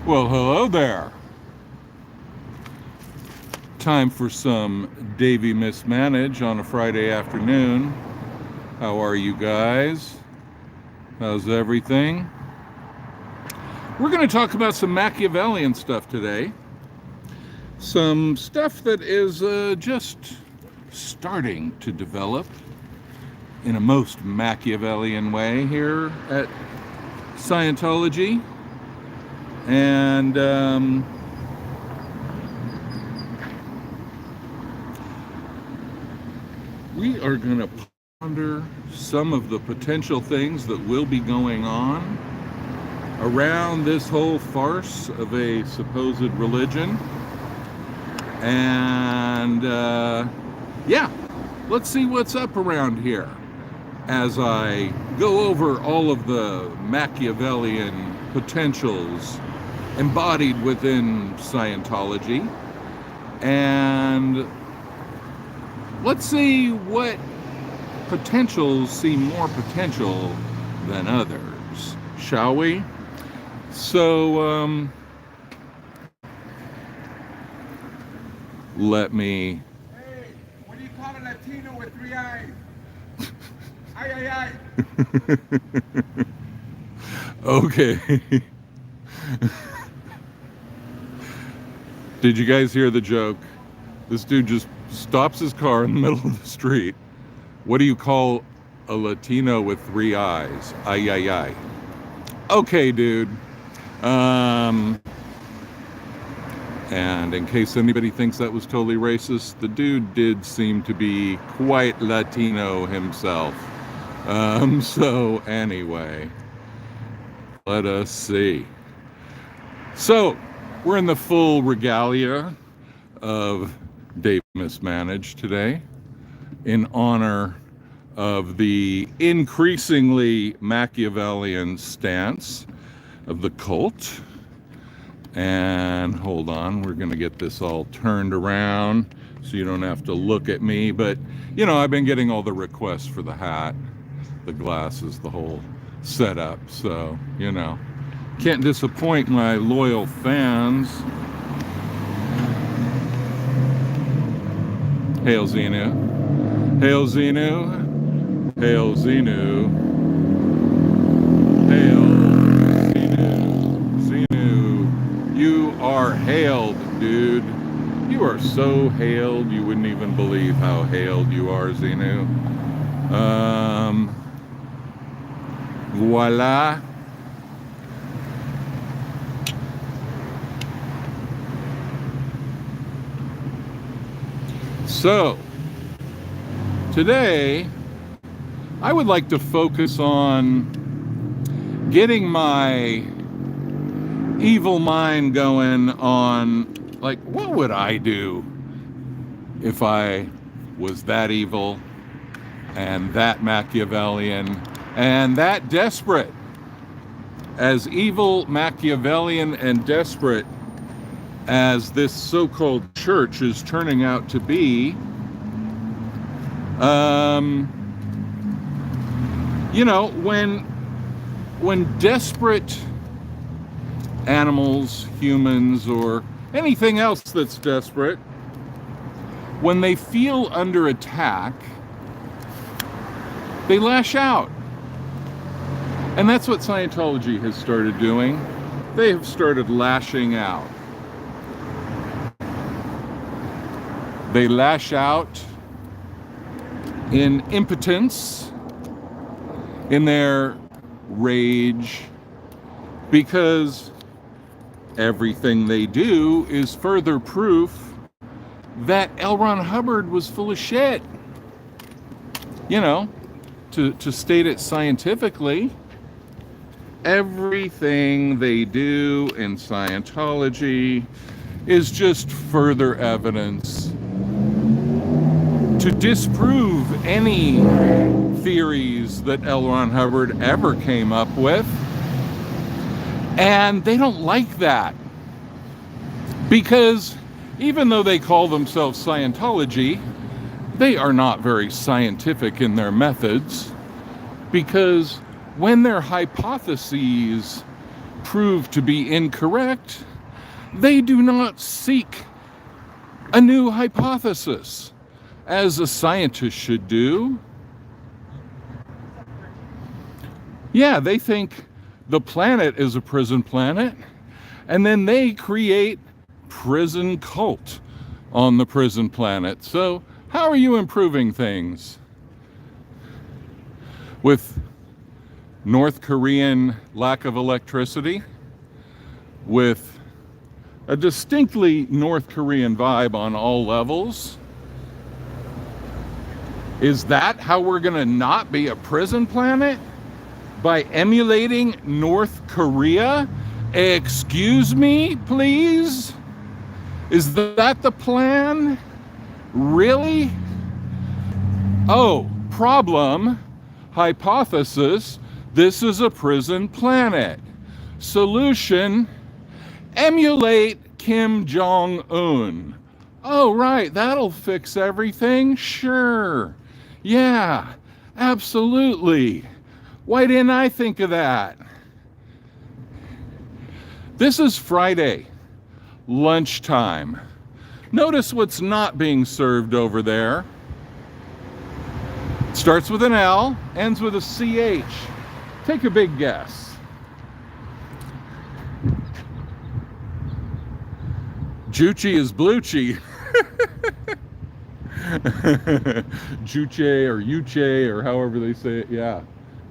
Well, hello there. Time for some Davy Mismanage on a Friday afternoon. How are you guys? How's everything? We're going to talk about some Machiavellian stuff today. Some stuff that is just starting to develop in a most Machiavellian way here at Scientology. And we are going to ponder some of the potential things that will be going on around this whole farce of a supposed religion. And yeah, let's see what's up around here as I go over all of the Machiavellian potentials embodied within Scientology, and let's see what potentials seem more potential than others, shall we? So let me... Hey, what do you call a Latino with 3 eyes? Ay, ay, ay. Okay. Did you guys hear the joke? This dude just stops his car in the middle of the street. What do you call a Latino with 3 eyes? Ay, ay, ay. Okay, dude. And in case anybody thinks that was totally racist, the dude did seem to be quite Latino himself. So anyway, let us see. So we're in the full regalia of Dave Mismanaged today in honor of the increasingly Machiavellian stance of the cult. And hold on, we're going to get this all turned around so you don't have to look at me. But, you know, I've been getting all the requests for the hat, the glasses, the whole setup. So, you know, can't disappoint my loyal fans. Hail Xenu. Hail Xenu. Hail Xenu. Hail Xenu. Xenu. You are hailed, dude. You are so hailed, you wouldn't even believe how hailed you are, Xenu. Voila. So, today, I would like to focus on getting my evil mind going on, like, what would I do if I was that evil and that Machiavellian and that desperate? As evil, Machiavellian, and desperate as this so-called church is turning out to be, you know, when desperate animals, humans, or anything else that's desperate, when they feel under attack, they lash out. And that's what Scientology has started doing. They have started lashing out. They lash out in impotence, in their rage, because everything they do is further proof that L. Ron Hubbard was full of shit. You know, to state it scientifically, everything they do in Scientology is just further evidence to disprove any theories that L. Ron Hubbard ever came up with. And they don't like that, because even though they call themselves Scientology, they are not very scientific in their methods, because when their hypotheses prove to be incorrect, they do not seek a new hypothesis, as a scientist should do. Yeah, they think the planet is a prison planet, and then they create prison cult on the prison planet. So how are you improving things? With North Korean lack of electricity, with a distinctly North Korean vibe on all levels? Is that how we're gonna not be a prison planet? By emulating North Korea? Excuse me, please? Is that the plan? Really? Oh, problem, hypothesis, this is a prison planet. Solution, emulate Kim Jong-un. Oh, right, that'll fix everything? Sure. Yeah, absolutely. Why didn't I think of that? This is Friday, lunchtime. Notice what's not being served over there. Starts with an L, ends with a CH. Take a big guess. Juchi is Blucci. Juche or Yuche or however they say it. Yeah,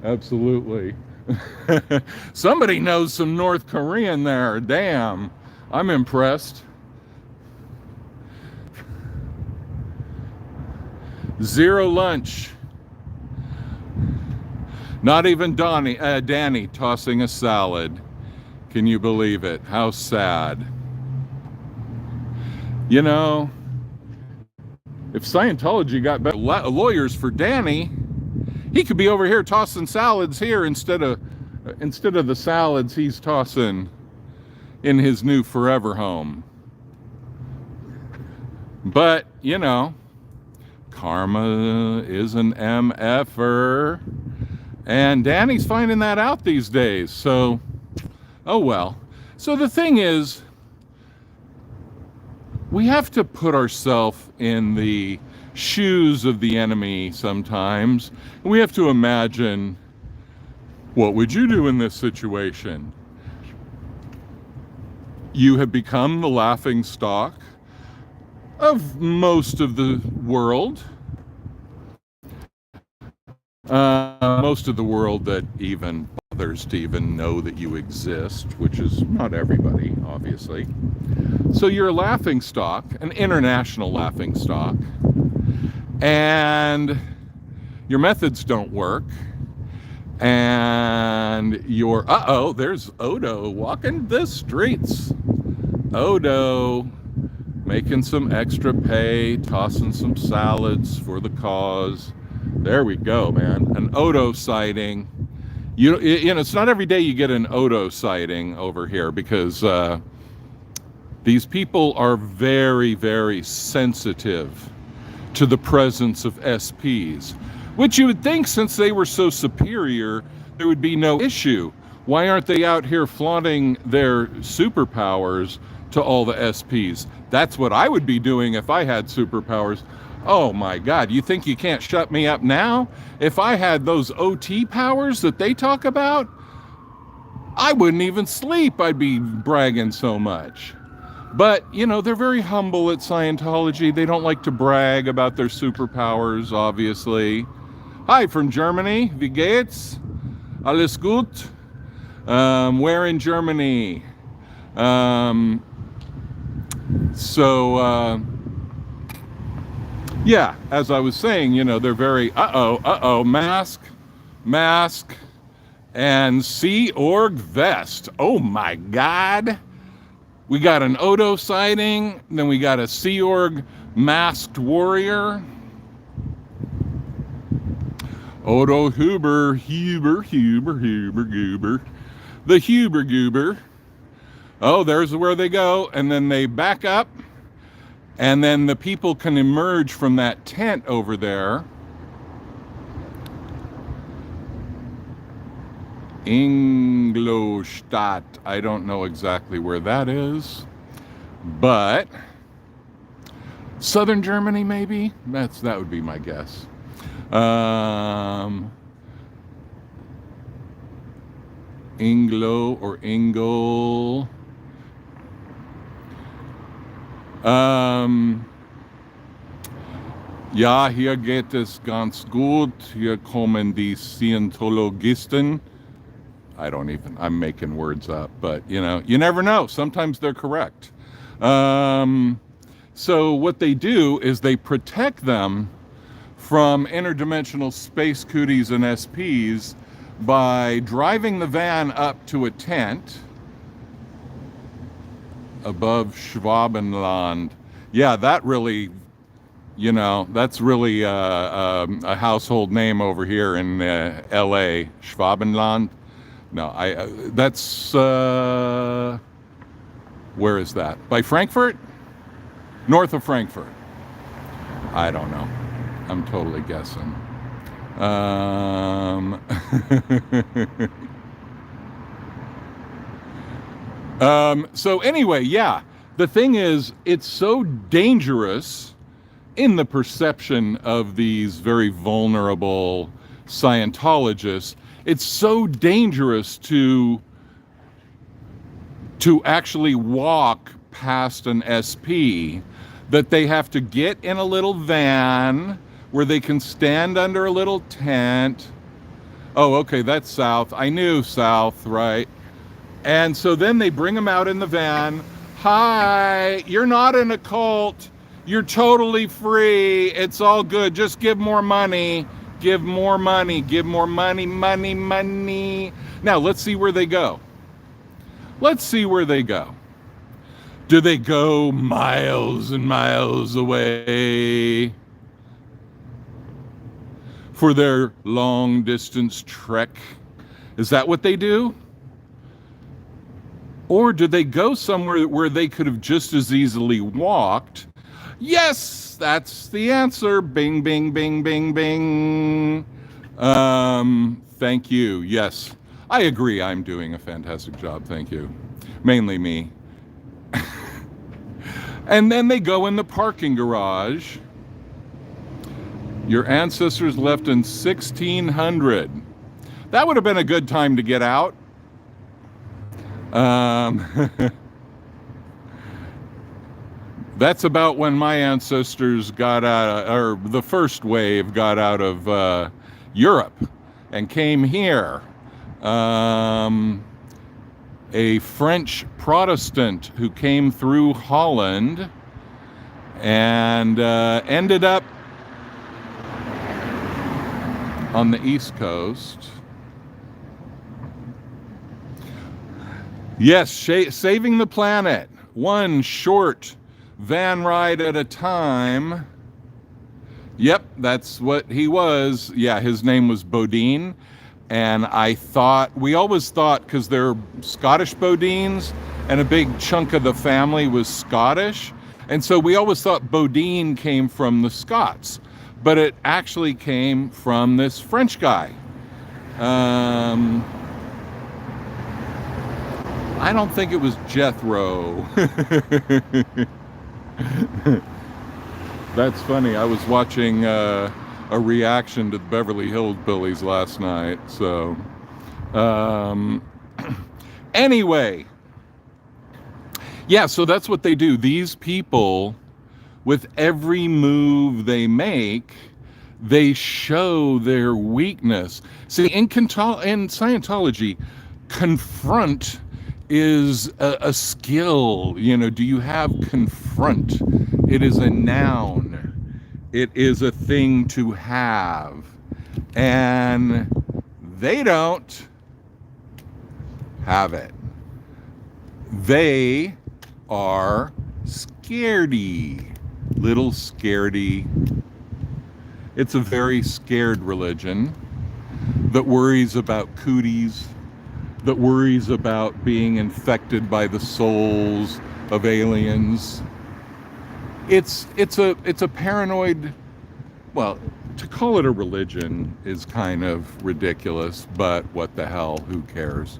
absolutely. Somebody knows some North Korean there. Damn, I'm impressed. Zero lunch. Not even Danny tossing a salad. Can you believe it? How sad. You know, if Scientology got better lawyers for Danny, he could be over here tossing salads here instead of the salads he's tossing in his new forever home. But, you know, karma is an MFer. And Danny's finding that out these days. So, oh well. So the thing is, we have to put ourselves in the shoes of the enemy sometimes. We have to imagine, what would you do in this situation? You have become the laughing stock of most of the world. Most of the world that even bothers to even know that you exist, which is not everybody, obviously. So you're a laughing stock, an international laughing stock, and your methods don't work, and you're, there's Odo walking the streets. Odo making some extra pay, tossing some salads for the cause. There we go, man. An Odo sighting. You know, it's not every day you get an Odo sighting over here because these people are very, very sensitive to the presence of SPs, which you would think since they were so superior, there would be no issue. Why aren't they out here flaunting their superpowers to all the SPs? That's what I would be doing if I had superpowers. Oh my God, you think you can't shut me up now? If I had those OT powers that they talk about, I wouldn't even sleep. I'd be bragging so much. But, you know, they're very humble at Scientology. They don't like to brag about their superpowers, obviously. Hi from Germany. Wie geht's? Alles gut? Where in Germany? Yeah, as I was saying, you know, they're very, mask, and Sea Org vest. Oh my God. We got an Odo sighting, then we got a Sea Org masked warrior. Odo Huber. The Huber Goober. Oh, there's where they go, and then they back up. And then the people can emerge from that tent over there. Ingolstadt. I don't know exactly where that is, but southern Germany, maybe. That would be my guess. Inglo or Ingol. Ja, hier geht es ganz gut. Hier kommen die Scientologisten. I'm making words up, but you never know. Sometimes they're correct. So what they do is they protect them from interdimensional space cooties and SPs by driving the van up to a tent above Schwabenland. Yeah, that really, that's really a household name over here in LA, Schwabenland. No, that's, where is that? By Frankfurt? North of Frankfurt. I don't know. I'm totally guessing. So anyway, yeah, the thing is, it's so dangerous in the perception of these very vulnerable Scientologists. It's so dangerous to actually walk past an SP that they have to get in a little van where they can stand under a little tent. Oh, okay, that's south. I knew south, right? And so then they bring them out in the van. Hi, you're not in a cult. You're totally free. It's all good. Just give more money. Give more money. Give more money, money, money. Now, let's see where they go. Let's see where they go. Do they go miles and miles away for their long-distance trek? Is that what they do? Or do they go somewhere where they could have just as easily walked? Yes, that's the answer. Bing, bing, bing, bing, bing. Thank you. Yes, I agree. I'm doing a fantastic job. Thank you. Mainly me. And then they go in the parking garage. Your ancestors left in 1600. That would have been a good time to get out. That's about when my ancestors got out, or the first wave got out of Europe and came here. A French Protestant who came through Holland and ended up on the East Coast. Yes, saving the planet, one short van ride at a time. Yep, that's what he was. Yeah, his name was Bodine. And we always thought, because they're Scottish Bodines, and a big chunk of the family was Scottish. And so we always thought Bodine came from the Scots. But it actually came from this French guy. I don't think it was Jethro. That's funny. I was watching a reaction to the Beverly Hillbillies last night. So, anyway. Yeah, so that's what they do. These people, with every move they make, they show their weakness. See, in Scientology, confront is a skill. Do you have confront? It is a noun. It is a thing to have. And they don't have it. They are scaredy. Little scaredy. It's a very scared religion that worries about cooties, that worries about being infected by the souls of aliens. It's a paranoid, well, to call it a religion is kind of ridiculous, but what the hell, who cares?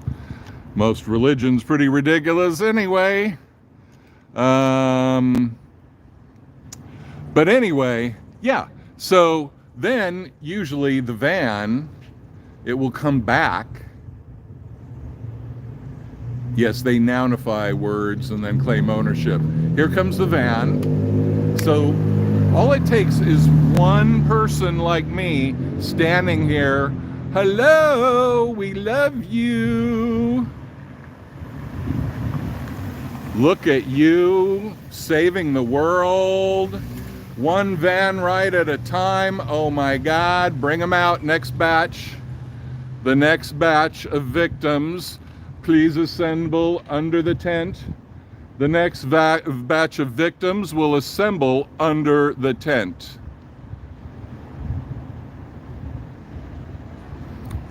Most religions pretty ridiculous anyway. But anyway, yeah. So then usually the van, it will come back. Yes, they nounify words and then claim ownership. Here comes the van. So all it takes is one person like me standing here. Hello, we love you. Look at you saving the world. One van ride at a time. Oh my God, bring them out. Next batch. The next batch of victims, please assemble under the tent. The next batch of victims will assemble under the tent.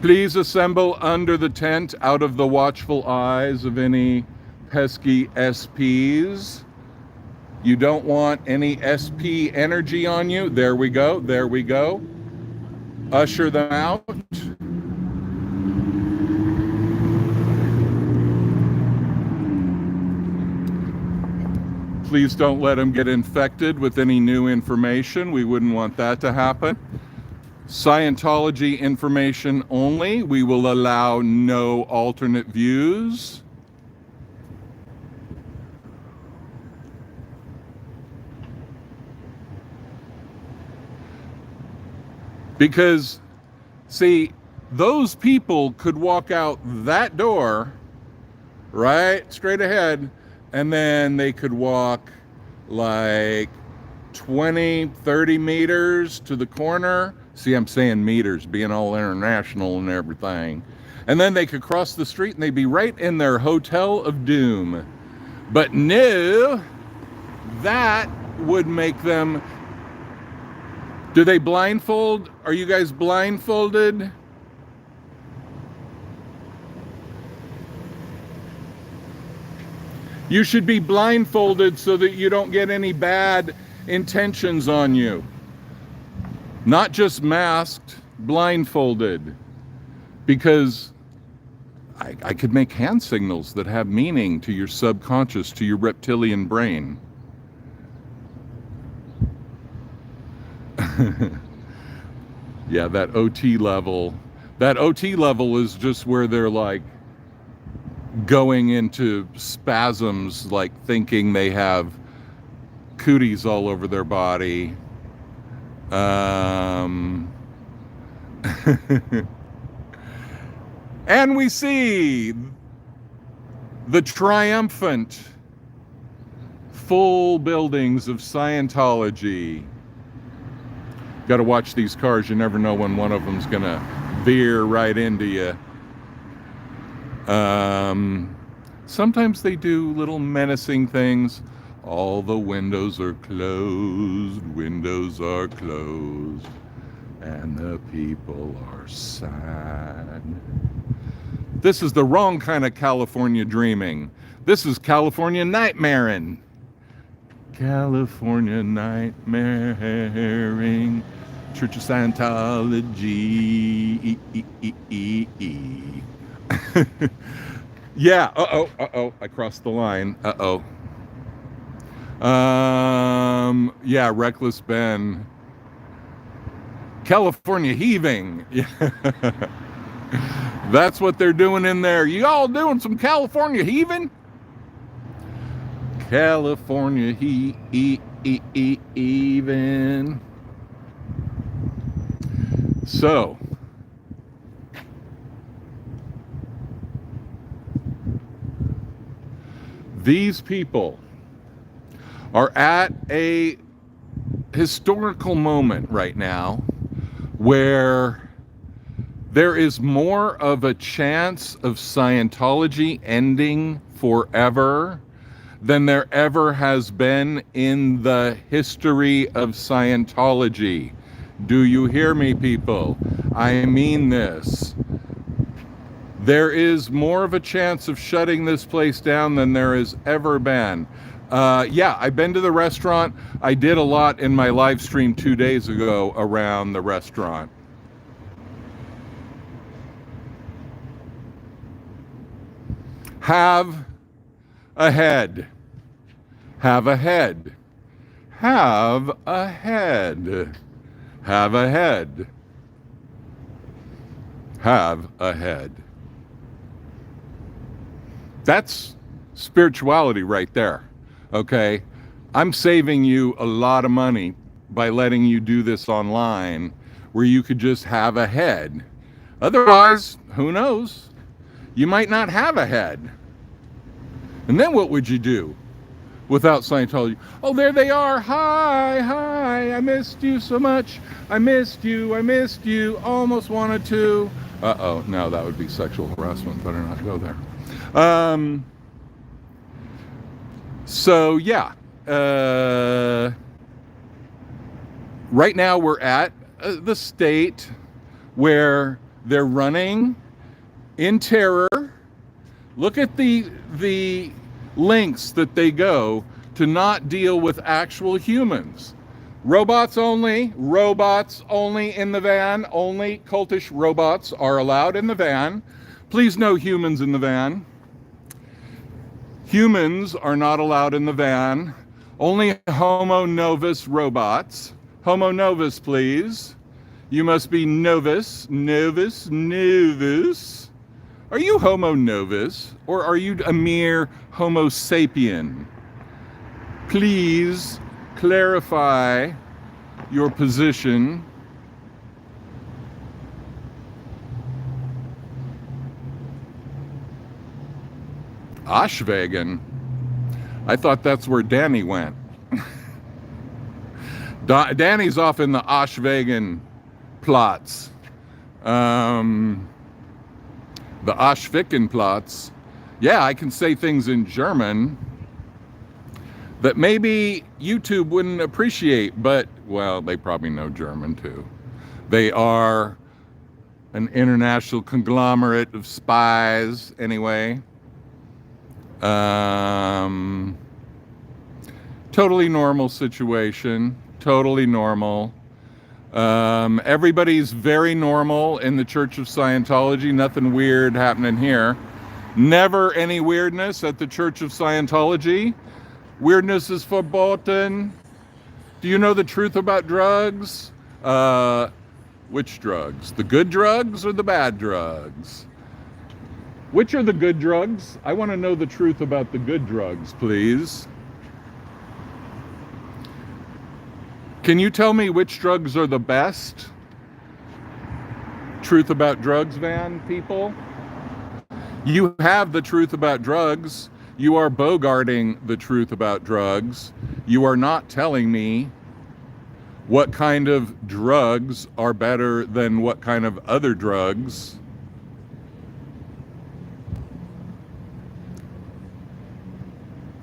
Please assemble under the tent out of the watchful eyes of any pesky SPs. You don't want any SP energy on you. There we go. There we go. Usher them out. Please don't let them get infected with any new information. We wouldn't want that to happen. Scientology information only. We will allow no alternate views. Because, see, those people could walk out that door, right, straight ahead, and then they could walk like 20, 30 meters to the corner. See, I'm saying meters, being all international and everything. And then they could cross the street and they'd be right in their hotel of doom. But no, that would make them... Do they blindfold? Are you guys blindfolded? You should be blindfolded so that you don't get any bad intentions on you. Not just masked, blindfolded. Because I could make hand signals that have meaning to your subconscious, to your reptilian brain. Yeah, that OT level. That OT level is just where they're like going into spasms, like thinking they have cooties all over their body. And we see the triumphant full buildings of Scientology. Got to watch these cars. You never know when one of them's gonna veer right into you. Sometimes they do little menacing things. All the windows are closed, windows are closed, and the people are sad. This is the wrong kind of California dreaming. This is California nightmaring. California nightmaring. Church of Scientology. Yeah, I crossed the line. Yeah, Reckless Ben. California heaving. Yeah. That's what they're doing in there. You all doing some California heaving? California heaving. So, these people are at a historical moment right now where there is more of a chance of Scientology ending forever than there ever has been in the history of Scientology. Do you hear me, people? I mean this. There is more of a chance of shutting this place down than there has ever been. Yeah, I've been to the restaurant. I did a lot in my live stream 2 days ago around the restaurant. Have a head. Have a head. Have a head. Have a head. Have a head. That's spirituality right there. Okay? I'm saving you a lot of money by letting you do this online where you could just have a head. Otherwise, who knows? You might not have a head. And then what would you do without Scientology? Oh, there they are. Hi, hi. I missed you so much. I missed you. I missed you. Almost wanted to. Uh-oh. No, that would be sexual harassment. Better not go there. So, yeah. Right now we're at the state where they're running in terror. Look at the lengths that they go to not deal with actual humans. Robots only in the van. Only cultish robots are allowed in the van. Please no humans in the van. Humans are not allowed in the van. Only Homo novus robots. Homo novus, please. You must be novus. Are you Homo novus, or are you a mere Homo sapien? Please clarify your position. Ashwagen? I thought that's where Danny went. Danny's off in the Ashwagen plots. The Ashwickenplatz. Yeah, I can say things in German that maybe YouTube wouldn't appreciate, but, well, they probably know German too. They are an international conglomerate of spies, anyway. Totally normal situation. Totally normal. Everybody's very normal in the Church of Scientology. Nothing weird happening here. Never any weirdness at the Church of Scientology. Weirdness is verboten. Do you know the truth about drugs? Which drugs? The good drugs or the bad drugs? Which are the good drugs? I want to know the truth about the good drugs, please. Can you tell me which drugs are the best? Truth about drugs, van people? You have the truth about drugs. You are bogarting the truth about drugs. You are not telling me what kind of drugs are better than what kind of other drugs.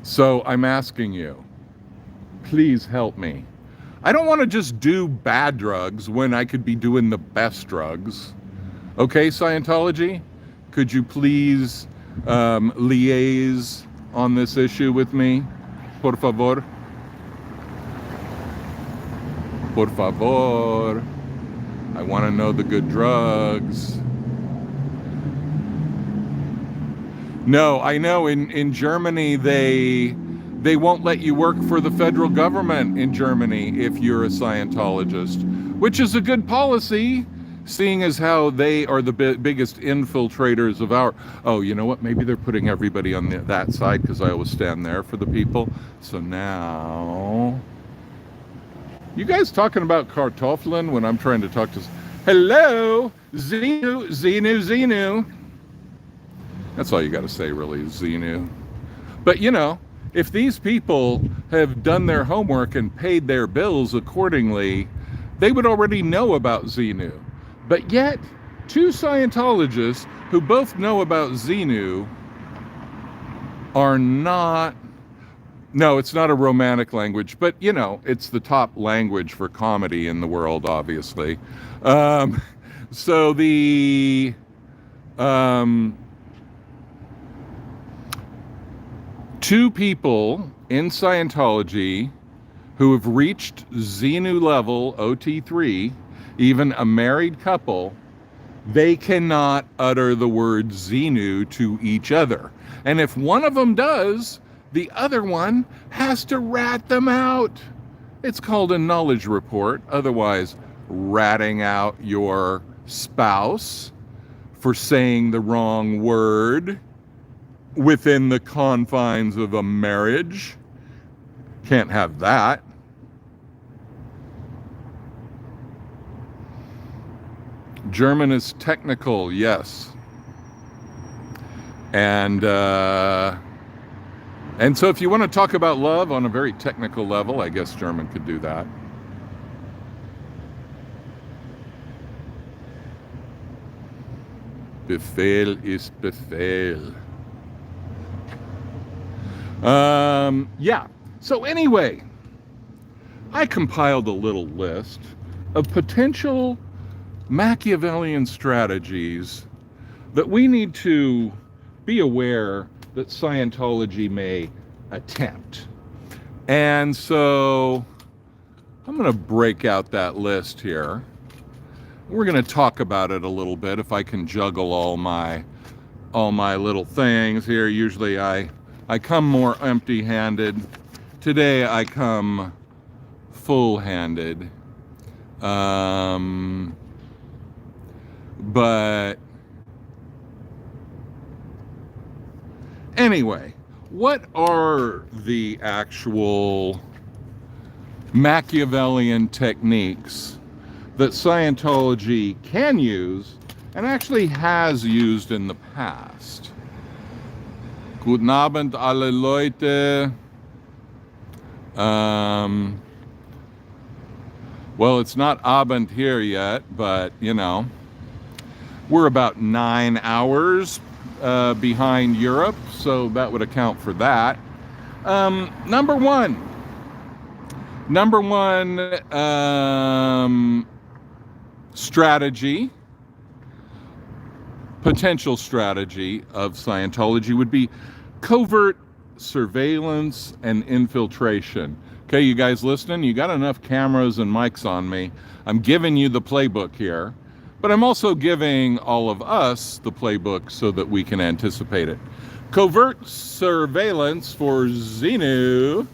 So I'm asking you, please help me. I don't want to just do bad drugs when I could be doing the best drugs. Okay, Scientology? Could you please liaise on this issue with me? Por favor. Por favor. I want to know the good drugs. No, I know in Germany they won't let you work for the federal government in Germany if you're a Scientologist, which is a good policy, seeing as how they are the biggest infiltrators of our... Oh, you know what? Maybe they're putting everybody on that side because I always stand there for the people. So now... You guys talking about Kartoffeln when I'm trying to talk to... Hello! Xenu. That's all you got to say, really, is Xenu. But, you know, if these people have done their homework and paid their bills accordingly, they would already know about Xenu. But yet, two Scientologists who both know about Xenu are not... No, it's not a romantic language, but, you know, it's the top language for comedy in the world, obviously. So the... two people in Scientology who have reached Xenu level OT3, even a married couple, they cannot utter the word Xenu to each other. And if one of them does, the other one has to rat them out. It's called a knowledge report, otherwise ratting out your spouse for saying the wrong word within the confines of a marriage. Can't have that. German is technical, yes. And so if you want to talk about love on a very technical level, I guess German could do that. Befehl ist Befehl. Yeah. So anyway, I compiled a little list of potential Machiavellian strategies that we need to be aware that Scientology may attempt. And so I'm going to break out that list here. We're going to talk about it a little bit if I can juggle all my little things here. Usually I come more empty-handed. Today I come full-handed. But anyway, what are the actual Machiavellian techniques that Scientology can use and actually has used in the past? Guten Abend, alle Leute. Well, it's not Abend here yet, but, you know, we're about 9 hours behind Europe, so that would account for that. Number one strategy, potential strategy of Scientology would be covert surveillance and infiltration. Okay, you guys listening? You got enough cameras and mics on me. I'm giving you the playbook here, but I'm also giving all of us the playbook so that we can anticipate it. Covert surveillance for Xenu.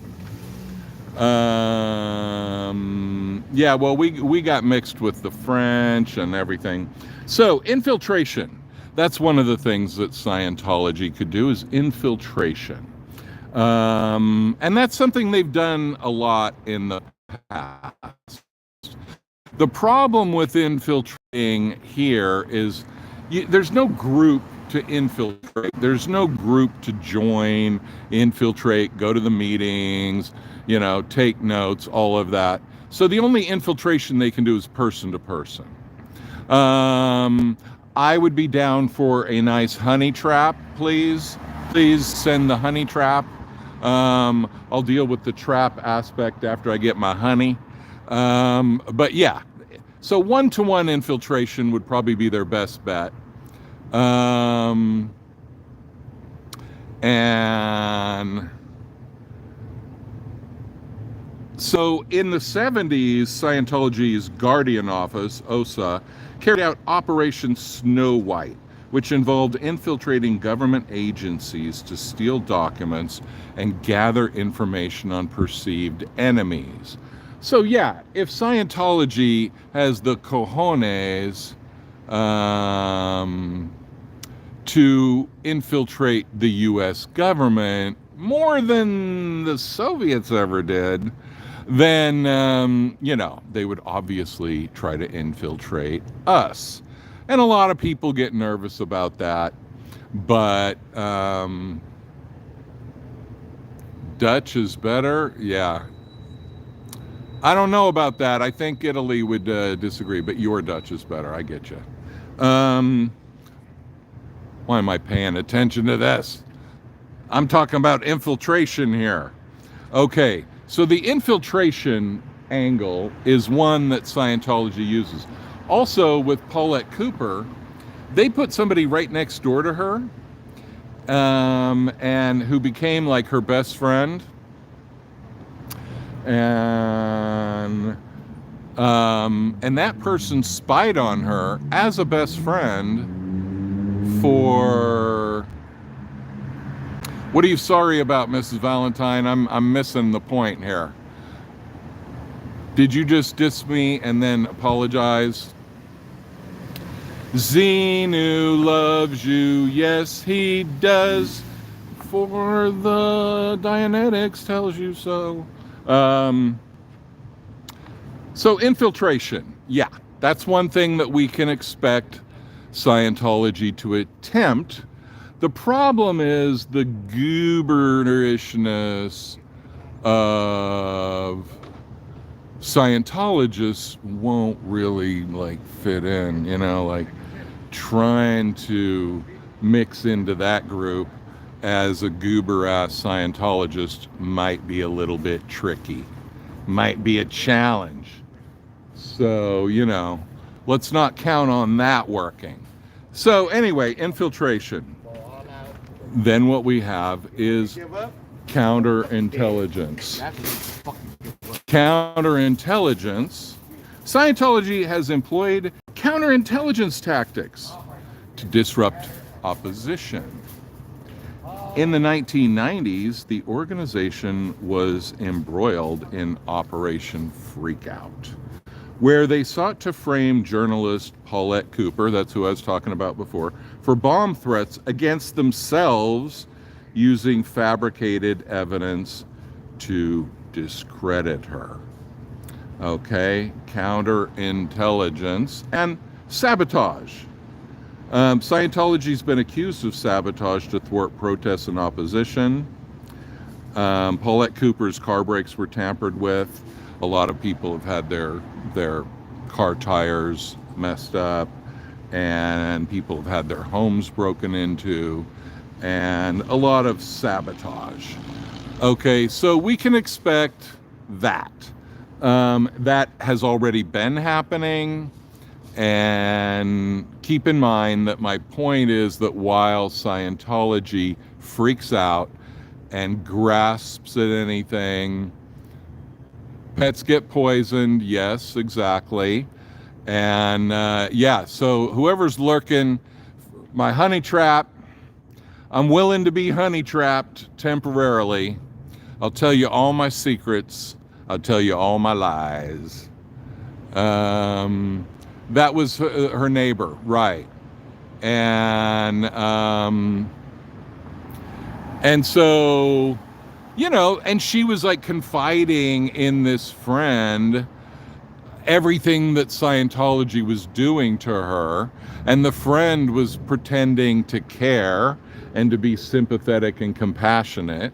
Yeah, well, we got mixed with the French and everything. So infiltration. That's one of the things that Scientology could do, is infiltration. And that's something they've done a lot in the past. The problem with infiltrating here is there's no group to infiltrate. There's no group to join, infiltrate, go to the meetings, you know, take notes, all of that. So the only infiltration they can do is person to person. I would be down for a nice honey trap, please. Please send the honey trap. I'll deal with the trap aspect after I get my honey. But yeah, so one-to-one infiltration would probably be their best bet. And so in the 70s, Scientology's Guardian Office, OSA, carried out Operation Snow White, which involved infiltrating government agencies to steal documents and gather information on perceived enemies. So yeah, if Scientology has the cojones to infiltrate the US government more than the Soviets ever did, then, you know, they would obviously try to infiltrate us. And a lot of people get nervous about that. But Dutch is better? Yeah. I don't know about that. I think Italy would disagree, but your Dutch is better. I get you. Why am I paying attention to this? I'm talking about infiltration here. Okay, so the infiltration angle is one that Scientology uses. Also, with Paulette Cooper, they put somebody right next door to her, and who became like her best friend. And that person spied on her as a best friend for... What are you sorry about, Mrs. Valentine? I'm missing the point here. Did you just diss me and then apologize? Xenu loves you, yes he does, for the Dianetics tells you so. So infiltration, yeah, that's one thing that we can expect Scientology to attempt. The problem is the gooberishness of Scientologists won't really like fit in, you know, like trying to mix into that group as a goober-ass Scientologist might be a little bit tricky, might be a challenge. So, you know, let's not count on that working. So anyway, infiltration. Then what we have is counterintelligence. Counterintelligence. Scientology has employed counterintelligence tactics to disrupt opposition. In the 1990s, the organization was embroiled in Operation Freakout, where they sought to frame journalist Paulette Cooper, that's who I was talking about before, for bomb threats against themselves using fabricated evidence to discredit her. Okay, counterintelligence and sabotage. Scientology's been accused of sabotage to thwart protests and opposition. Paulette Cooper's car brakes were tampered with. A lot of people have had their car tires messed up, and people have had their homes broken into, and a lot of sabotage. Okay, so we can expect that. That has already been happening, and keep in mind that my point is that while Scientology freaks out and grasps at anything, pets get poisoned, yes, exactly. And yeah, so whoever's lurking, my honey trap, I'm willing to be honey trapped temporarily. I'll tell you all my secrets. I'll tell you all my lies. That was her neighbor, right? And so, you know, and she was like confiding in this friend everything that Scientology was doing to her, and the friend was pretending to care and to be sympathetic and compassionate.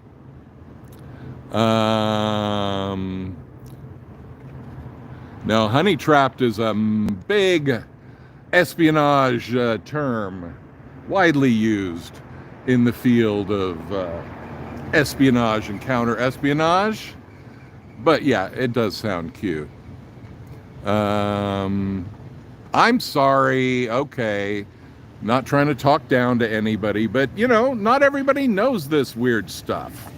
Now, honey trapped is a big espionage term, widely used in the field of espionage and counter-espionage. But yeah, it does sound cute. I'm sorry, okay, not trying to talk down to anybody, but you know, not everybody knows this weird stuff.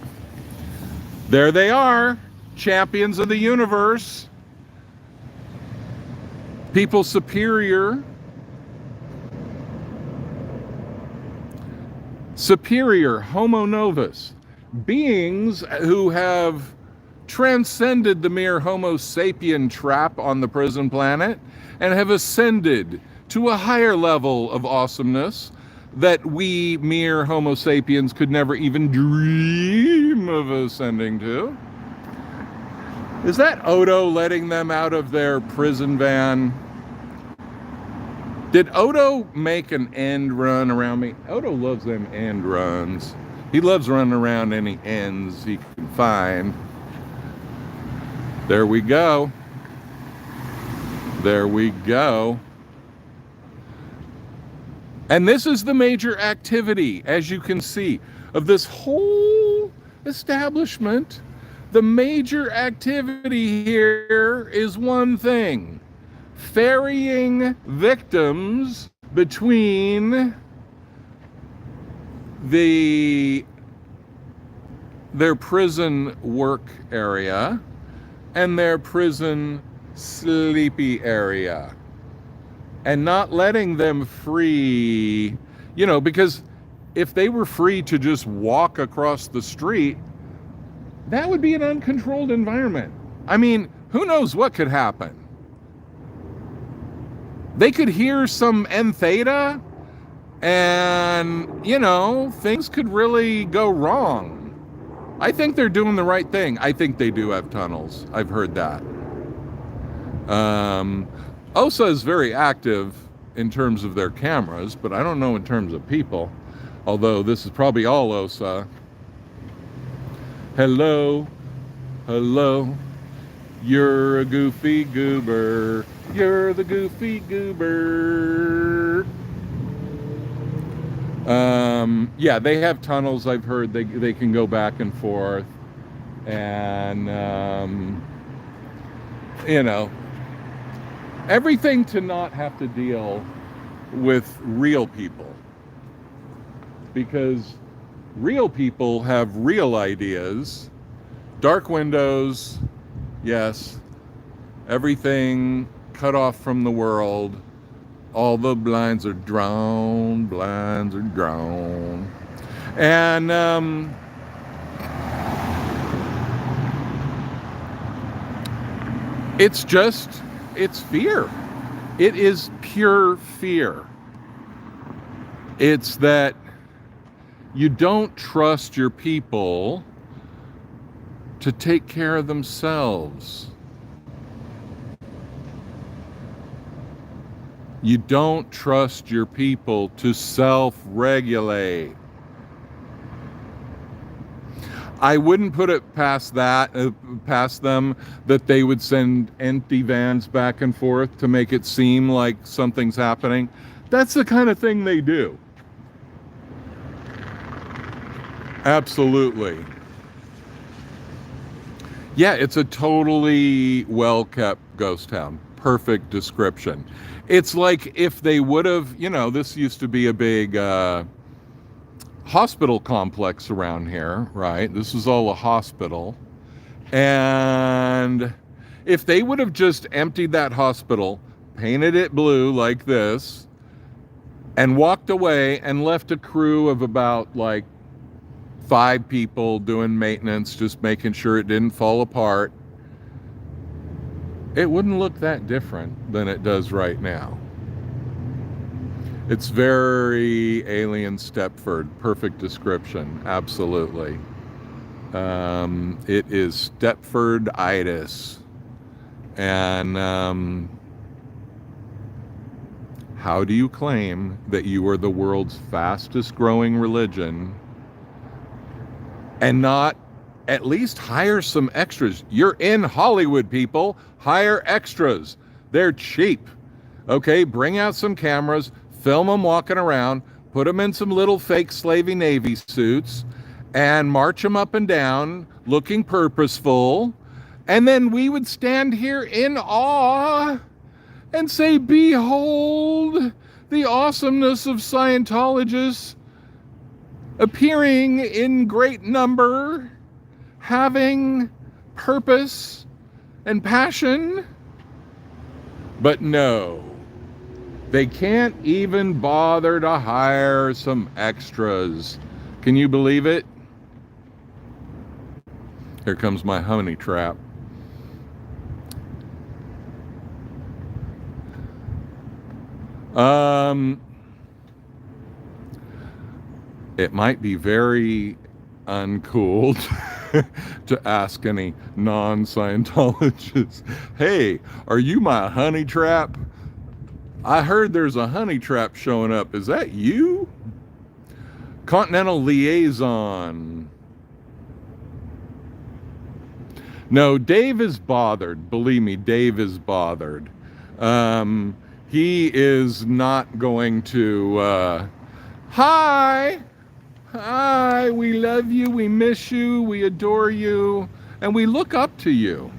There they are, champions of the universe, people superior, homo novus, beings who have transcended the mere Homo sapien trap on the prison planet and have ascended to a higher level of awesomeness that we mere Homo sapiens could never even dream of ascending to. Is that Odo letting them out of their prison van? Did Odo make an end run around me? Odo loves them end runs. He loves running around any ends he can find. There we go. There we go. And this is the major activity, as you can see, of this whole establishment. The major activity here is one thing: ferrying victims between their prison work area and their prison sleepy area, and not letting them free, because if they were free to just walk across the street, that would be an uncontrolled environment. I mean, who knows what could happen? They could hear some N theta and, things could really go wrong. I think they're doing the right thing. I think they do have tunnels. I've heard that. OSA is very active in terms of their cameras, but I don't know in terms of people. Although this is probably all OSA. Hello, you're a goofy goober. You're the goofy goober. Yeah, they have tunnels. I've heard they can go back and forth, and everything to not have to deal with real people, because real people have real ideas. Dark windows, yes. Everything cut off from the world. All the blinds are drawn. And it's fear. It is pure fear. It's that you don't trust your people to take care of themselves. You don't trust your people to self-regulate. I wouldn't put it past them that they would send empty vans back and forth to make it seem like something's happening. That's the kind of thing they do. Absolutely. Yeah, it's a totally well-kept ghost town. Perfect description. It's like if they would have, this used to be a big hospital complex around here, right? This was all a hospital. And if they would have just emptied that hospital, painted it blue like this, and walked away and left a crew of about 5 people doing maintenance, just making sure it didn't fall apart, it wouldn't look that different than it does right now. It's very Alien Stepford. Perfect description. Absolutely. It is Stepford-itis. And how do you claim that you are the world's fastest growing religion and not at least hire some extras? You're in Hollywood, people. Hire extras. They're cheap. Okay, bring out some cameras, film them walking around, put them in some little fake slavey Navy suits, and march them up and down looking purposeful. And then we would stand here in awe and say, behold the awesomeness of Scientologists appearing in great number, having purpose and passion. But no, they can't even bother to hire some extras. Can you believe it? Here comes my honey trap. It might be very uncool to ask any non-Scientologists, hey, are you my honey trap? I heard there's a honey trap showing up. Is that you? Continental liaison. No, Dave is bothered. Believe me, Dave is bothered. He is not going to, hi, we love you, we miss you, we adore you, and we look up to you.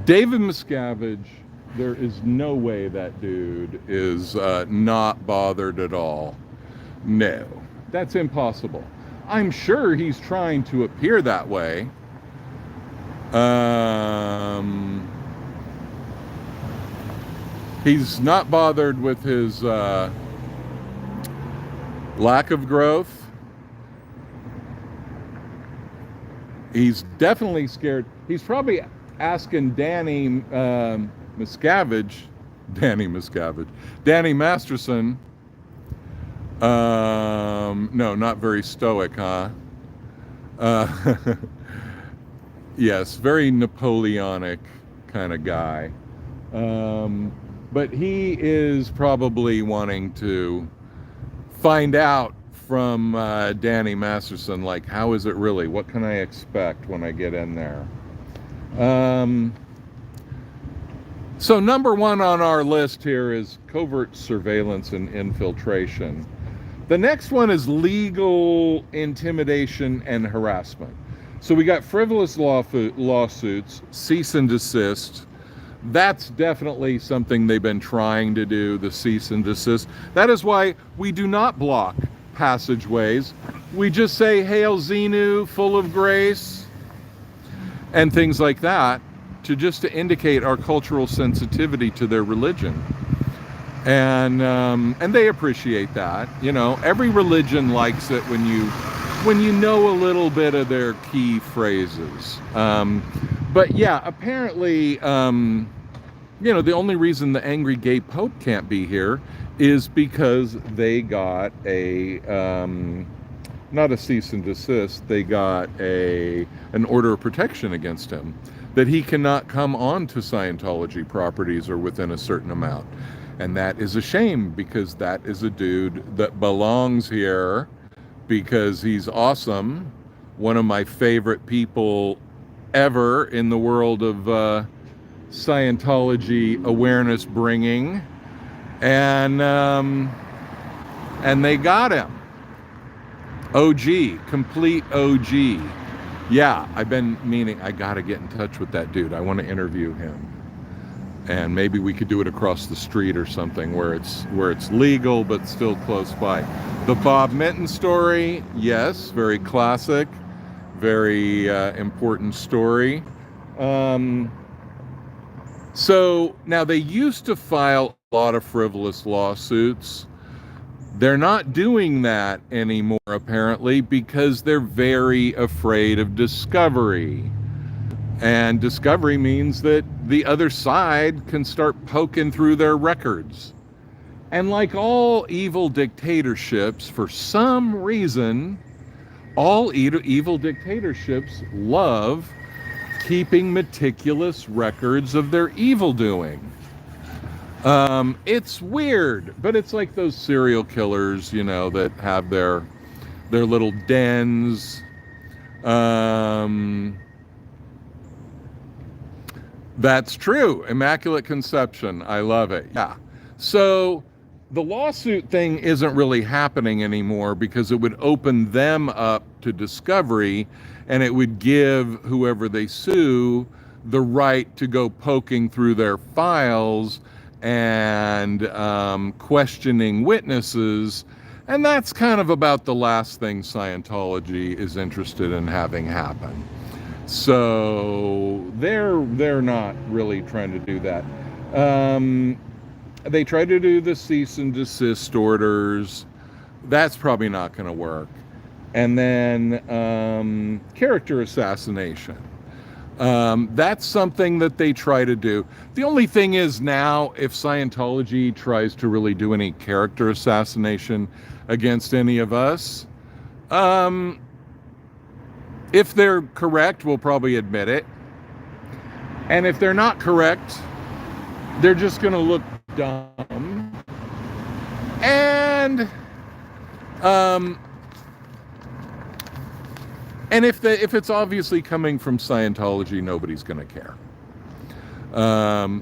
David Miscavige, there is no way that dude is not bothered at all. No, That's impossible. I'm sure he's trying to appear that way. He's not bothered with his lack of growth. He's definitely scared. He's probably asking Danny Masterson. No, not very stoic, huh? Yes, very Napoleonic kind of guy. But he is probably wanting to find out from Danny Masterson, like, how is it really? What can I expect when I get in there? So number one on our list here is covert surveillance and infiltration. The next one is legal intimidation and harassment. So we got frivolous lawsuits, cease and desist. That's definitely something they've been trying to do, the cease and desist. That is why we do not block passageways. We just say, Hail Zenu, full of grace, and things like that, to indicate our cultural sensitivity to their religion. And they appreciate that. You know, every religion likes it when you know a little bit of their key phrases. But yeah, apparently, the only reason the angry gay pope can't be here is because they got not a cease and desist, they got an order of protection against him, that he cannot come on to Scientology properties or within a certain amount. And that is a shame, because that is a dude that belongs here because he's awesome. One of my favorite people ever in the world of Scientology awareness bringing. And they got him. OG, complete OG. Yeah, I've been meaning, I gotta get in touch with that dude. I want to interview him. And maybe we could do it across the street or something where it's legal but still close by. The Bob Minton story, yes, very classic, very important story. So now they used to file a lot of frivolous lawsuits. They're not doing that anymore, apparently, because they're very afraid of discovery. And discovery means that the other side can start poking through their records. And like all evil dictatorships, for some reason, all evil dictatorships love keeping meticulous records of their evil doing. It's weird, but it's like those serial killers, that have their little dens. That's true. Immaculate Conception. I love it. Yeah. So the lawsuit thing isn't really happening anymore because it would open them up to discovery, and it would give whoever they sue the right to go poking through their files and questioning witnesses. And that's kind of about the last thing Scientology is interested in having happen. So they're not really trying to do that. They try to do the cease and desist orders. That's probably not going to work. And then character assassination. That's something that they try to do. The only thing is now, if Scientology tries to really do any character assassination against any of us, if they're correct, we'll probably admit it. And if they're not correct, they're just going to look dumb. And if it's obviously coming from Scientology, nobody's going to care.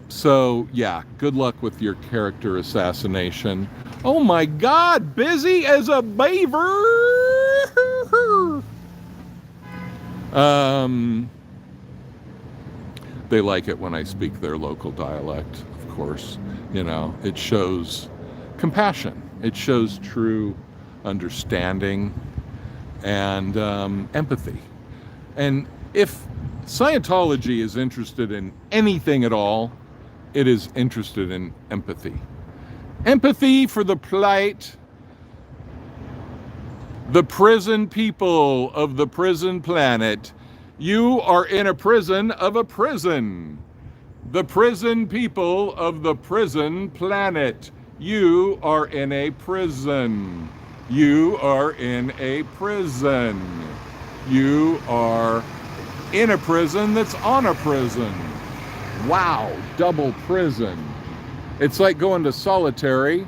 So yeah, good luck with your character assassination. Oh my God, busy as a beaver. They like it when I speak their local dialect, of course. It shows compassion. It shows true understanding, and empathy. And if Scientology is interested in anything at all, it is interested in empathy. Empathy for the plight, the prison people of the prison planet. You are in a prison of a prison. The prison people of the prison planet. You are in a prison. You are in a prison. You are in a prison that's on a prison. Wow, double prison. It's like going to solitary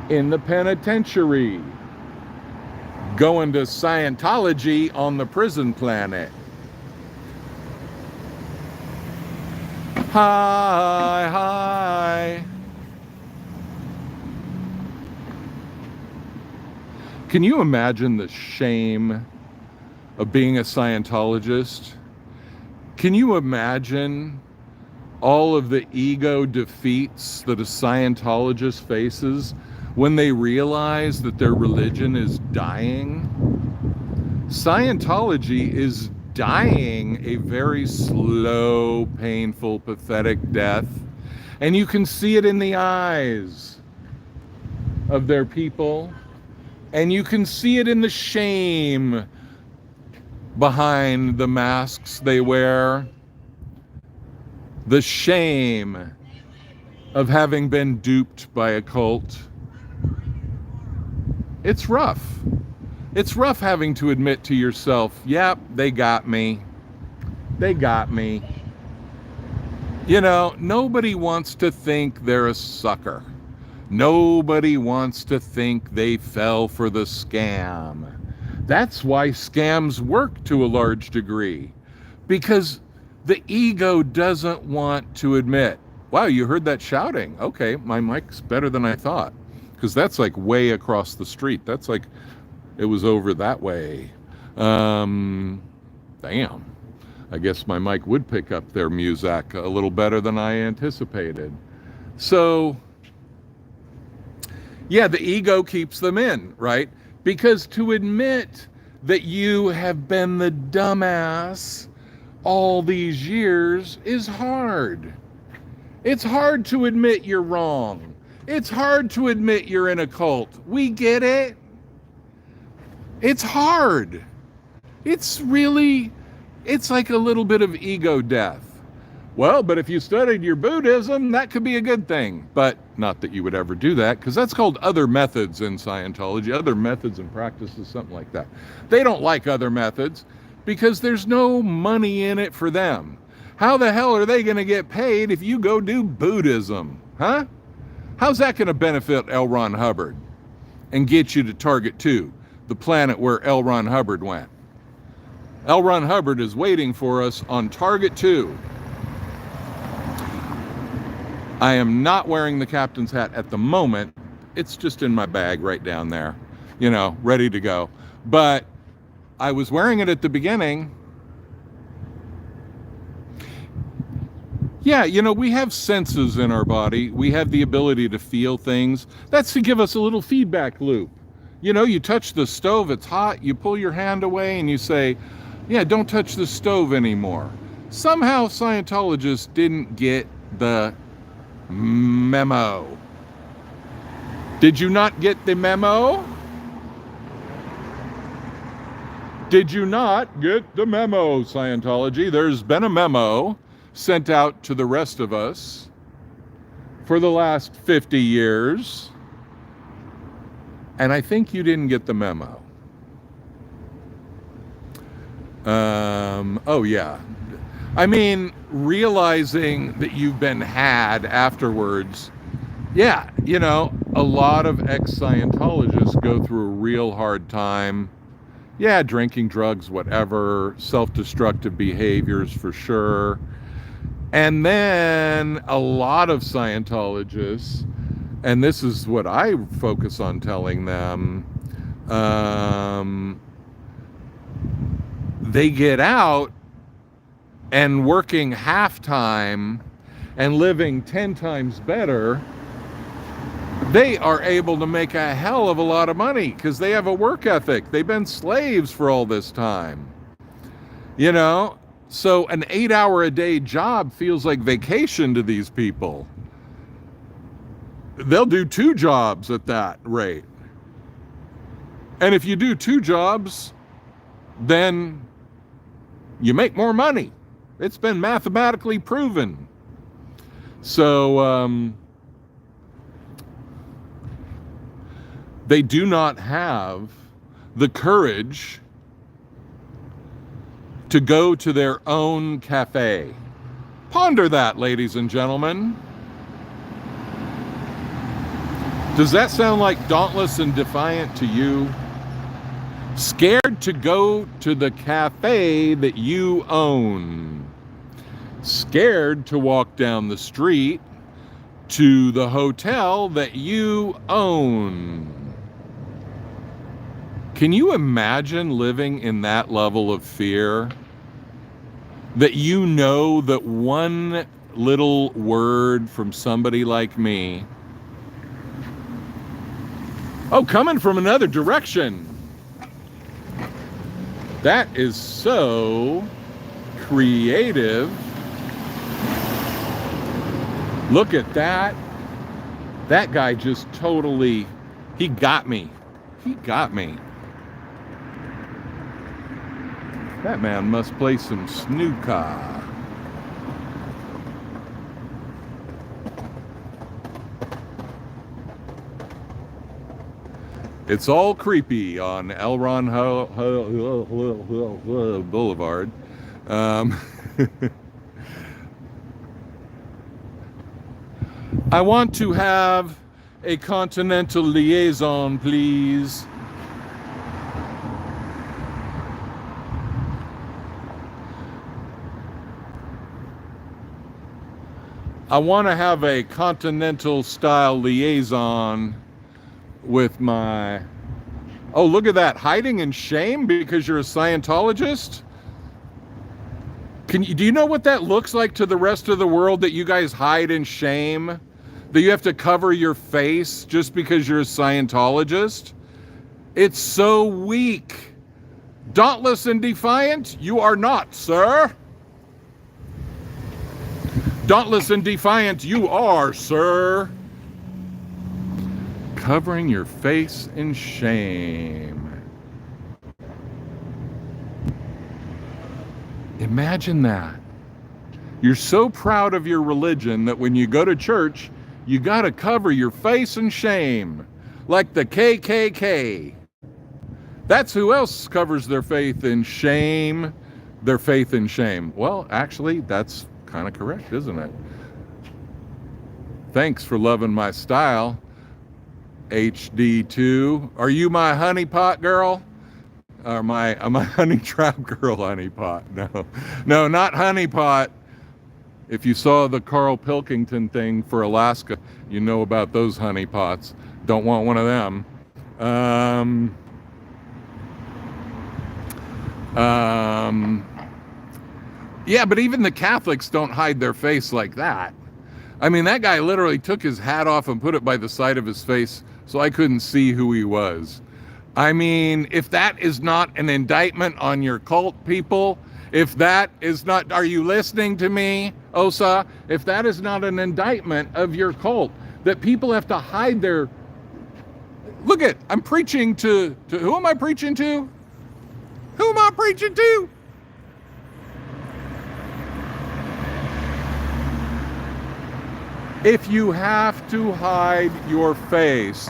in the penitentiary. Going to Scientology on the prison planet. Hi, hi. Can you imagine the shame of being a Scientologist? Can you imagine all of the ego defeats that a Scientologist faces when they realize that their religion is dying? Scientology is dying a very slow, painful, pathetic death. And you can see it in the eyes of their people. And you can see it in the shame behind the masks they wear. The shame of having been duped by a cult. It's rough. It's rough having to admit to yourself, yep, they got me. They got me. You know, nobody wants to think they're a sucker. Nobody wants to think they fell for the scam. That's why scams work to a large degree. Because the ego doesn't want to admit, wow, you heard that shouting. Okay, my mic's better than I thought. Because that's like way across the street. That's like, it was over that way. Damn. I guess my mic would pick up their music a little better than I anticipated. So, yeah, the ego keeps them in, right? Because to admit that you have been the dumbass all these years is hard. It's hard to admit you're wrong. It's hard to admit you're in a cult. We get it. It's hard. It's like a little bit of ego death. Well, but if you studied your Buddhism, that could be a good thing. But not that you would ever do that, because that's called other methods in Scientology, other methods and practices, something like that. They don't like other methods because there's no money in it for them. How the hell are they going to get paid if you go do Buddhism? Huh? How's that going to benefit L. Ron Hubbard and get you to Target 2, the planet where L. Ron Hubbard went? L. Ron Hubbard is waiting for us on Target 2. I am not wearing the captain's hat at the moment. It's just in my bag right down there, you know, ready to go. But I was wearing it at the beginning. Yeah, you know, we have senses in our body. We have the ability to feel things. That's to give us a little feedback loop. You know, you touch the stove, it's hot, you pull your hand away and you say, yeah, don't touch the stove anymore. Somehow Scientologists didn't get the memo. Did you not get the memo? Did you not get the memo, Scientology? There's been a memo sent out to the rest of us for the last 50 years. And I think you didn't get the memo. Oh yeah. I mean, realizing that you've been had afterwards. Yeah, you know, a lot of ex-Scientologists go through a real hard time. Yeah, drinking, drugs, whatever, self-destructive behaviors for sure. And then a lot of Scientologists, and this is what I focus on telling them, they get out and working half-time and living 10 times better they are able to make a hell of a lot of money because they have a work ethic. They've been slaves for all this time. You know, so an 8-hour-a-day job feels like vacation to these people. They'll do 2 jobs at that rate. And if you do 2 jobs, then you make more money. It's been mathematically proven. So, they do not have the courage to go to their own cafe. Ponder that, ladies and gentlemen. Does that sound like dauntless and defiant to you? Scared to go to the cafe that you own. Scared to walk down the street to the hotel that you own. Can you imagine living in that level of fear? That you know that one little word from somebody like me, oh, coming from another direction. That is so creative. Look at that. That guy just totally, he got me. He got me. That man must play some snooker. It's all creepy on Elron Boulevard. I want to have a continental liaison, please. I want to have a continental style liaison with my... Oh, look at that. Hiding in shame because you're a Scientologist? Do you know what that looks like to the rest of the world, that you guys hide in shame? That you have to cover your face just because you're a Scientologist? It's so weak. Dauntless and defiant? You are not, sir. Dauntless and defiant, you are, sir. Covering your face in shame. Imagine that. You're so proud of your religion that when you go to church, you got to cover your face in shame. Like the KKK. That's who else covers their faith in shame. Their faith in shame. Well, actually, that's kind of correct, isn't it? Thanks for loving my style, HD2. Are you my honeypot girl? Or my honey trap girl honeypot? No, not honeypot. If you saw the Carl Pilkington thing for Alaska, you know about those honeypots. Don't want one of them. Yeah, but even the Catholics don't hide their face like that. I mean, that guy literally took his hat off and put it by the side of his face so I couldn't see who he was. I mean, if that is not an indictment on your cult, people, if that is not, are you listening to me, Osa? If that is not an indictment of your cult, that people have to hide their... Look at, I'm preaching to who am I preaching to? Who am I preaching to? If you have to hide your face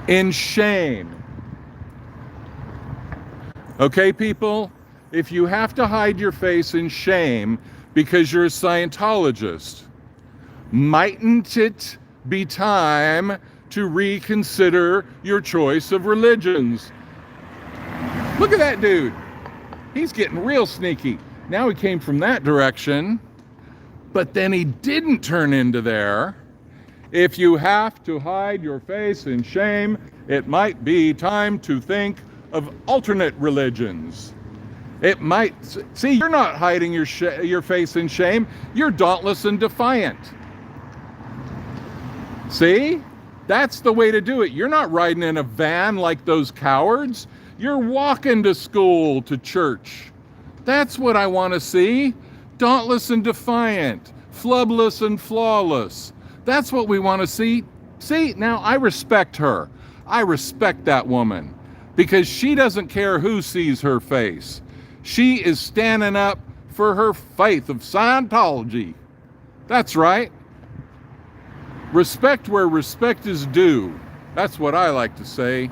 in shame, okay, people? If you have to hide your face in shame because you're a Scientologist, mightn't it be time to reconsider your choice of religions? Look at that dude. He's getting real sneaky. Now he came from that direction, but then he didn't turn into there. If you have to hide your face in shame, it might be time to think of alternate religions. It might... See, you're not hiding your face in shame. You're dauntless and defiant. See? That's the way to do it. You're not riding in a van like those cowards. You're walking to school, to church. That's what I want to see. Dauntless and defiant, flubless and flawless. That's what we want to see. See, now I respect her. I respect that woman because she doesn't care who sees her face. She is standing up for her faith of Scientology. That's right. Respect where respect is due. That's what I like to say.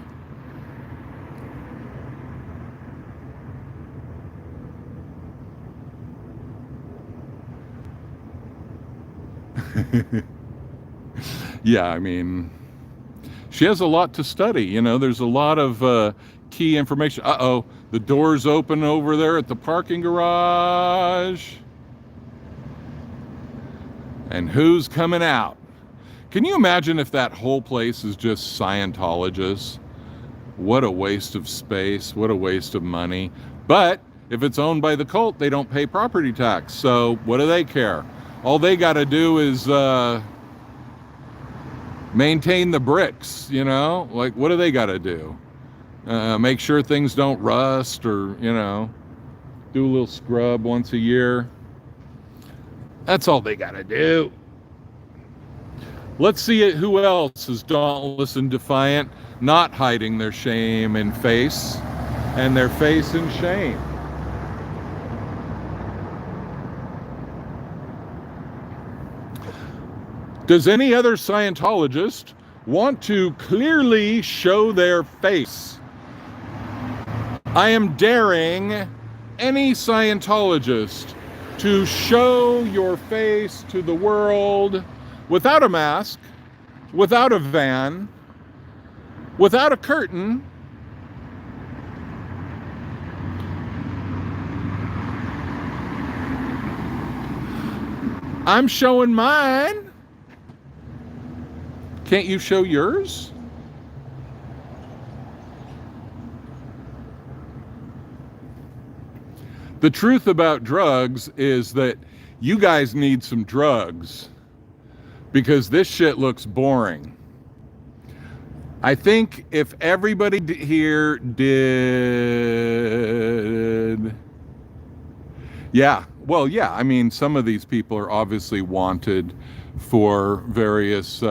Yeah, I mean, she has a lot to study. You know, there's a lot of key information. Uh-oh, the door's open over there at the parking garage. And who's coming out? Can you imagine if that whole place is just Scientologists? What a waste of space. What a waste of money. But if it's owned by the cult, they don't pay property tax. So what do they care? All they got to do is maintain the bricks, you know? Like, what do they got to do? Make sure things don't rust or, you know, do a little scrub once a year. That's all they got to do. Let's see who else is dauntless and defiant, not hiding their shame in face, and their face in shame. Does any other Scientologist want to clearly show their face? I am daring any Scientologist to show your face to the world without a mask, without a van, without a curtain. I'm showing mine. Can't you show yours? The truth about drugs is that you guys need some drugs because this shit looks boring. I think if everybody here did... Yeah, well, yeah, I mean, some of these people are obviously wanted for various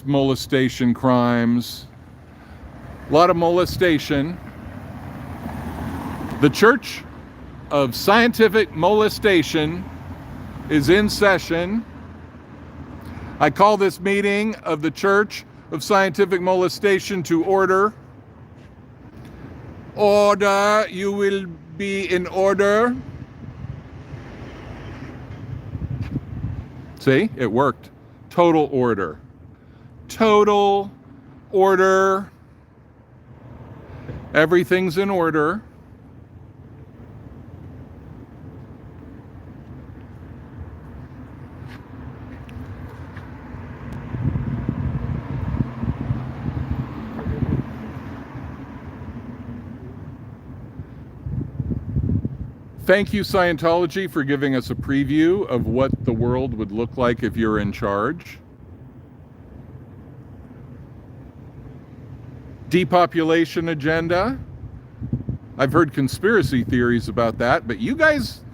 molestation crimes. A lot of molestation. The Church of Scientific Molestation is in session. I call this meeting of the Church of Scientific Molestation to order. Order, you will be in order. See, it worked. Total order. Total order. Everything's in order. Thank you, Scientology, for giving us a preview of what the world would look like if you're in charge. Depopulation agenda. I've heard conspiracy theories about that, but you guys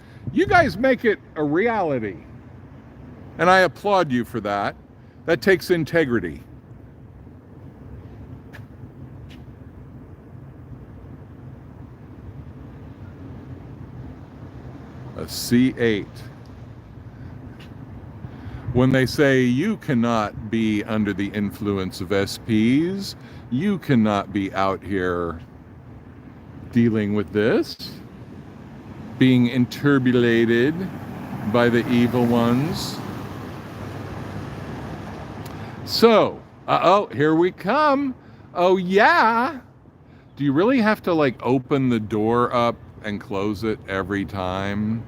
make it a reality. And I applaud you for that. That takes integrity. A C8. When they say you cannot be under the influence of SPs, you cannot be out here dealing with this, being interbulated by the evil ones. So, here we come. Oh yeah. Do you really have to like open the door up and close it every time?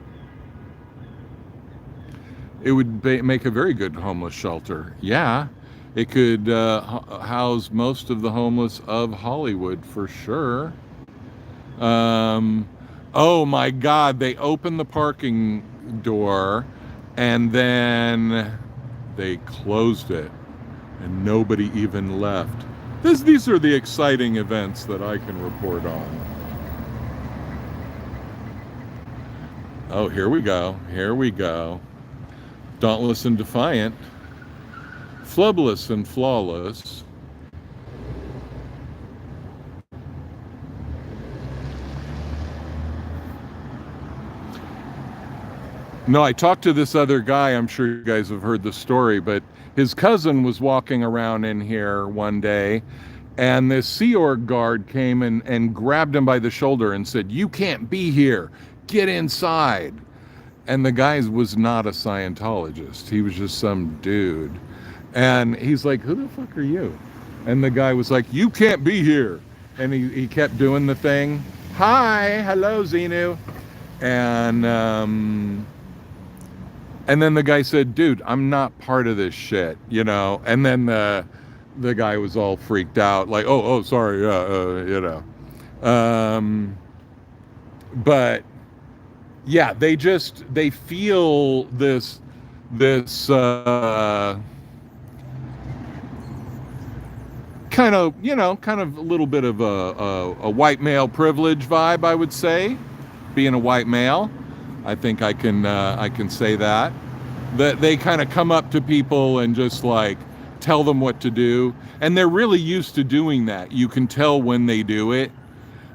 It would make a very good homeless shelter. Yeah, it could house most of the homeless of Hollywood for sure. Oh my God, they opened the parking door and then they closed it. and nobody even left. These are the exciting events that I can report on. Oh, here we go. Here we go. Dauntless and defiant. Flubless and flawless. No, I talked to this other guy. I'm sure you guys have heard the story, but his cousin was walking around in here one day, and this Sea Org guard came and grabbed him by the shoulder and said, "You can't be here. Get inside." And the guy was not a Scientologist. He was just some dude. And he's like, "Who the fuck are you?" And the guy was like, "You can't be here." And he kept doing the thing. "Hi, hello, Xenu." And then the guy said, "Dude, I'm not part of this shit, you know." And then the guy was all freaked out, like, "Oh, sorry, you know." But yeah, they feel this kind of a little bit of a white male privilege vibe, I would say, being a white male. I think I can say that they kind of come up to people and just like tell them what to do, and they're really used to doing that. You can tell when they do it,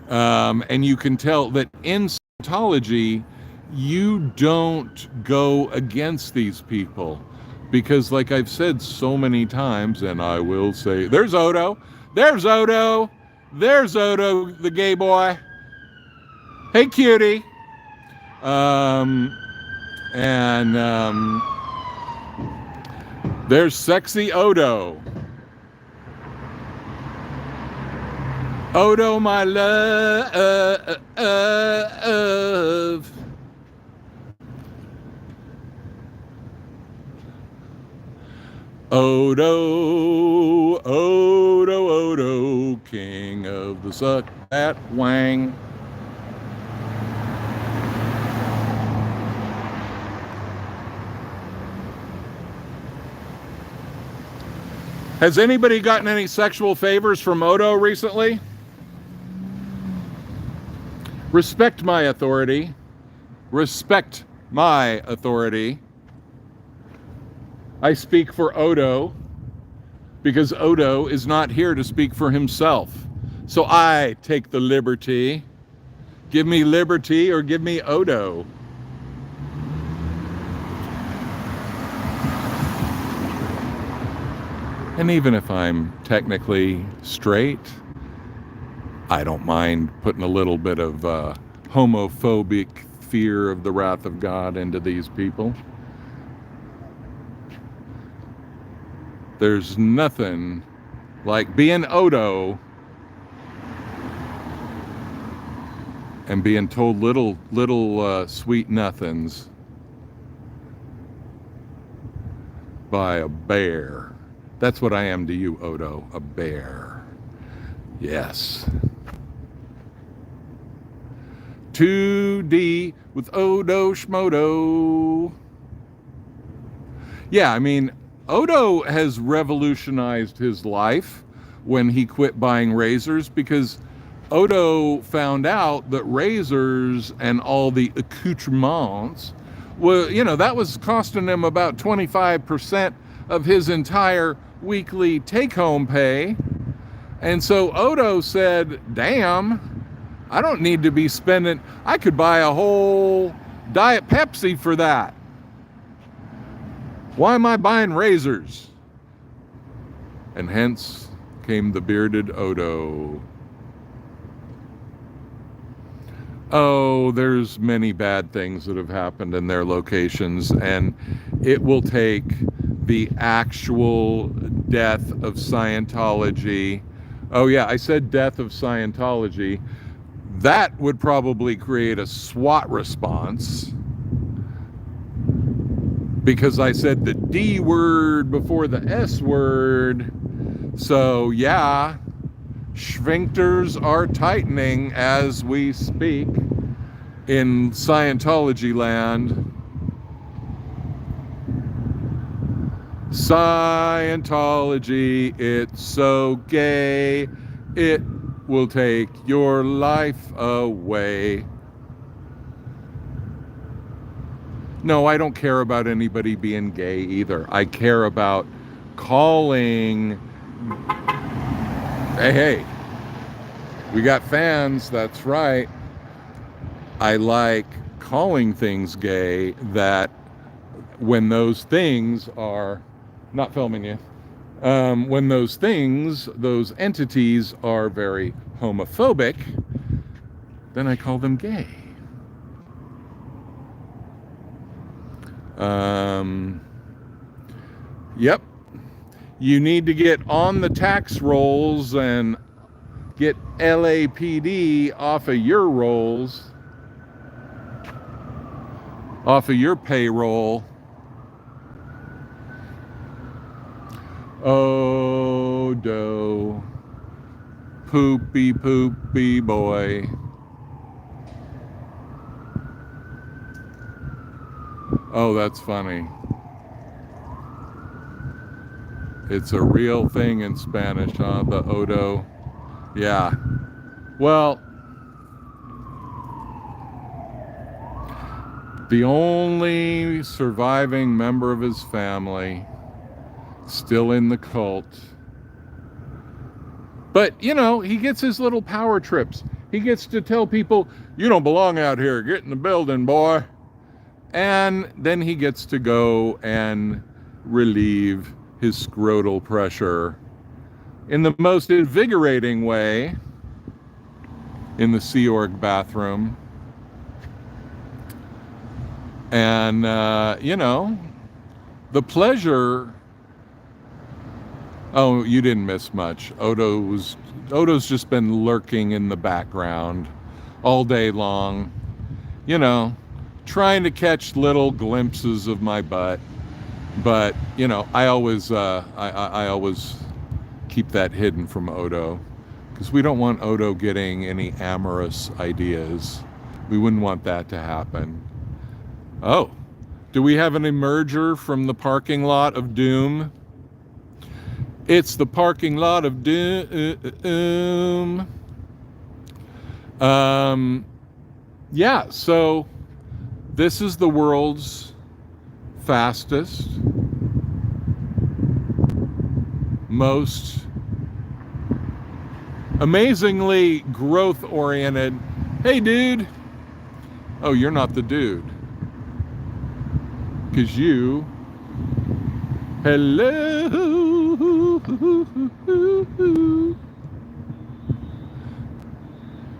and you can tell that in Scientology you don't go against these people, because like I've said so many times, and I will say, there's Odo, the gay boy. Hey, cutie. There's sexy Odo. Odo, my love. Odo, king of the suck that wang. Has anybody gotten any sexual favors from Odo recently? Respect my authority. Respect my authority. I speak for Odo because Odo is not here to speak for himself. So I take the liberty. Give me liberty or give me Odo. And even if I'm technically straight, I don't mind putting a little bit of homophobic fear of the wrath of God into these people. There's nothing like being Odo and being told little sweet nothings by a bear. That's what I am to you, Odo, a bear. Yes. 2D with Odo Schmodo. Yeah, I mean, Odo has revolutionized his life when he quit buying razors, because Odo found out that razors and all the accoutrements were, that was costing him about 25% of his entire weekly take-home pay. And so Odo said, damn, I don't need to be spending, I could buy a whole Diet Pepsi for that. Why am I buying razors? And hence came the bearded Odo. Oh, there's many bad things that have happened in their locations, and it will take the actual death of Scientology. Oh yeah, I said death of Scientology. That would probably create a SWAT response, because I said the D word before the S word. So yeah, sphincters are tightening as we speak in Scientology land. Scientology, it's so gay, it will take your life away. No, I don't care about anybody being gay either. I care about calling, hey, we got fans, that's right. I like calling things gay that when those things are, not filming you, when those things, those entities are very homophobic, then I call them gay. Yep. You need to get on the tax rolls and get LAPD off of your rolls, off of your payroll. Oh, do poopy, poopy boy. Oh, that's funny. It's a real thing in Spanish, huh? The Odo. Yeah. Well, the only surviving member of his family still in the cult. But, you know, he gets his little power trips. He gets to tell people, you don't belong out here. Get in the building, boy. And then he gets to go and relieve his scrotal pressure in the most invigorating way in the Sea Org bathroom. And, you know, the pleasure... Oh, you didn't miss much. Odo's just been lurking in the background all day long, you know, trying to catch little glimpses of my butt. But, you know, I always keep that hidden from Odo, because we don't want Odo getting any amorous ideas. We wouldn't want that to happen. Oh, do we have an emerger from the parking lot of doom? It's the parking lot of doom. Yeah, so this is the world's fastest, most amazingly growth-oriented. Hey, dude. Oh, you're not the dude. Because you... Hello.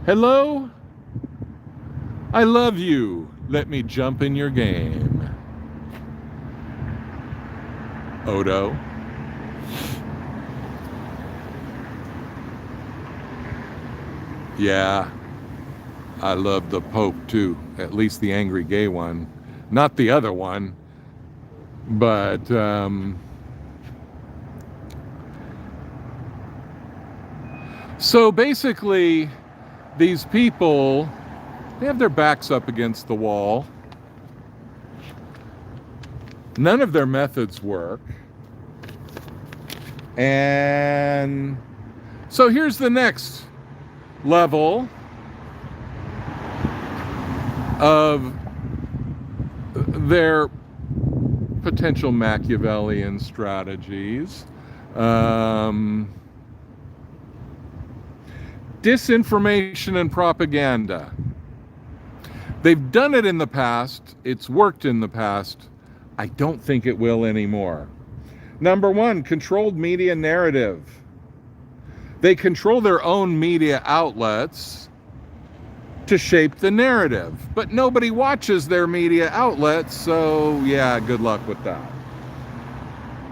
Hello? I love you. Let me jump in your game. Odo. Yeah. I love the Pope too. At least the angry gay one. Not the other one. But, so basically, these people, they have their backs up against the wall. None of their methods work. And so here's the next level of their potential Machiavellian strategies. Disinformation and propaganda. They've done it in the past. It's worked in the past. I don't think it will anymore. Number one, controlled media narrative. They control their own media outlets to shape the narrative, but nobody watches their media outlets, so yeah, good luck with that.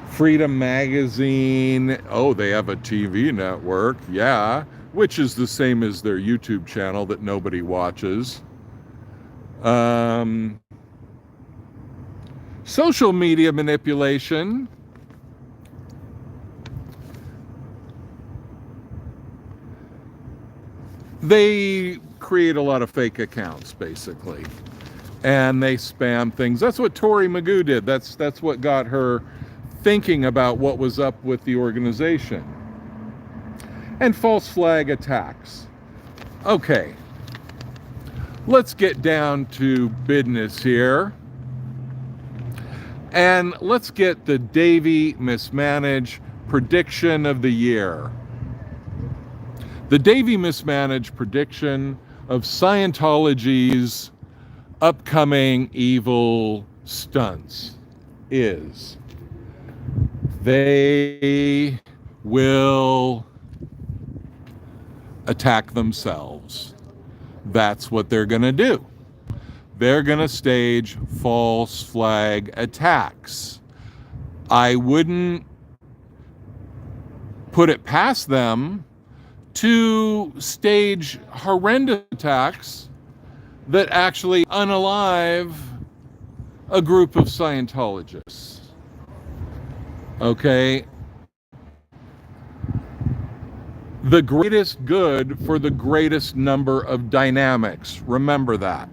Freedom Magazine, oh, they have a TV network, yeah, which is the same as their YouTube channel that nobody watches. Social media manipulation. They create a lot of fake accounts, basically, and they spam things. That's what Tori Magoo did. That's what got her thinking about what was up with the organization. And false flag attacks. Okay, let's get down to business here. And let's get the Davy Mismanaged prediction of the year. The Davy Mismanaged prediction of Scientology's upcoming evil stunts is they will attack themselves. That's what they're going to do. They're going to stage false flag attacks. I wouldn't put it past them to stage horrendous attacks that actually unalive a group of Scientologists. Okay? The greatest good for the greatest number of dynamics. Remember that.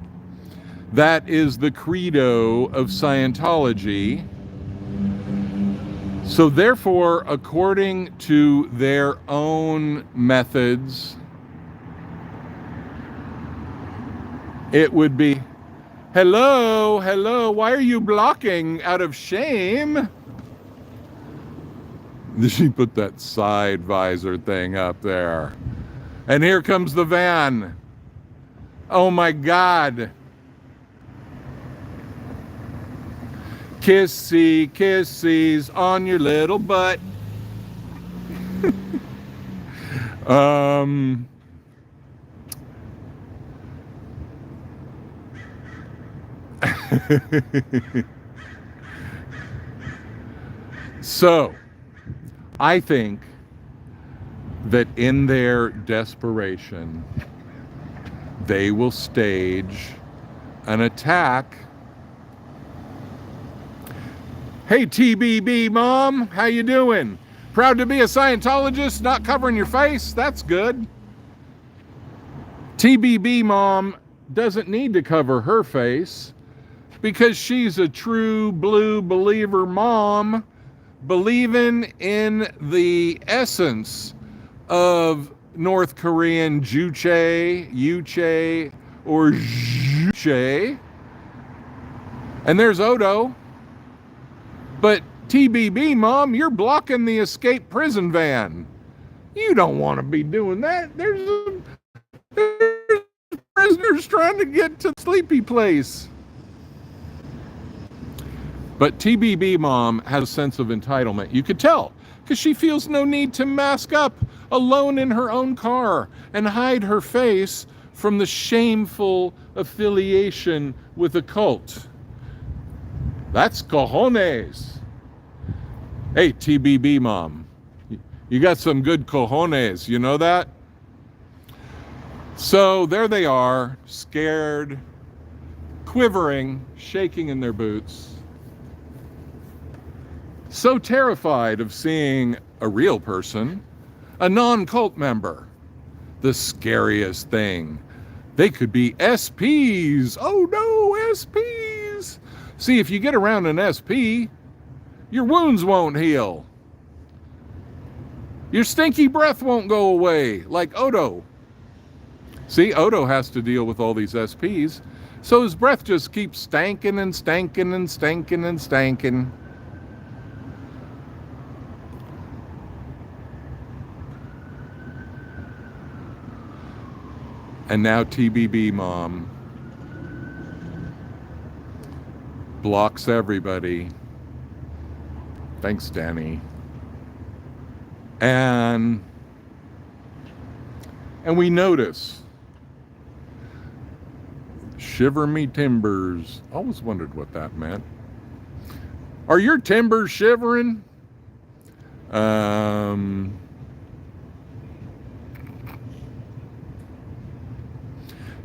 That is the credo of Scientology. So therefore, according to their own methods, it would be, hello, why are you blocking out of shame? She put that side visor thing up there. And here comes the van. Oh my God. Kissies on your little butt. So, I think that in their desperation, they will stage an attack. Hey, TBB mom, how you doing? Proud to be a Scientologist, not covering your face? That's good. TBB mom doesn't need to cover her face because she's a true blue believer mom, believing in the essence of North Korean Juche, Yuche, or Juche. And there's Odo. But TBB, Mom, you're blocking the escape prison van. You don't want to be doing that. There's prisoners trying to get to the sleepy place. But TBB Mom has a sense of entitlement. You could tell, because she feels no need to mask up alone in her own car and hide her face from the shameful affiliation with a cult. That's cojones. Hey, TBB Mom, you got some good cojones, you know that? So there they are, scared, quivering, shaking in their boots, so terrified of seeing a real person, a non-cult member. The scariest thing. They could be SPs. Oh no, SPs. See, if you get around an SP, your wounds won't heal. Your stinky breath won't go away, like Odo. See, Odo has to deal with all these SPs, so his breath just keeps stanking and stanking and stanking and stanking. And now TBB Mom blocks everybody. Thanks, Danny. And we notice, shiver me timbers. Always wondered what that meant. Are your timbers shivering?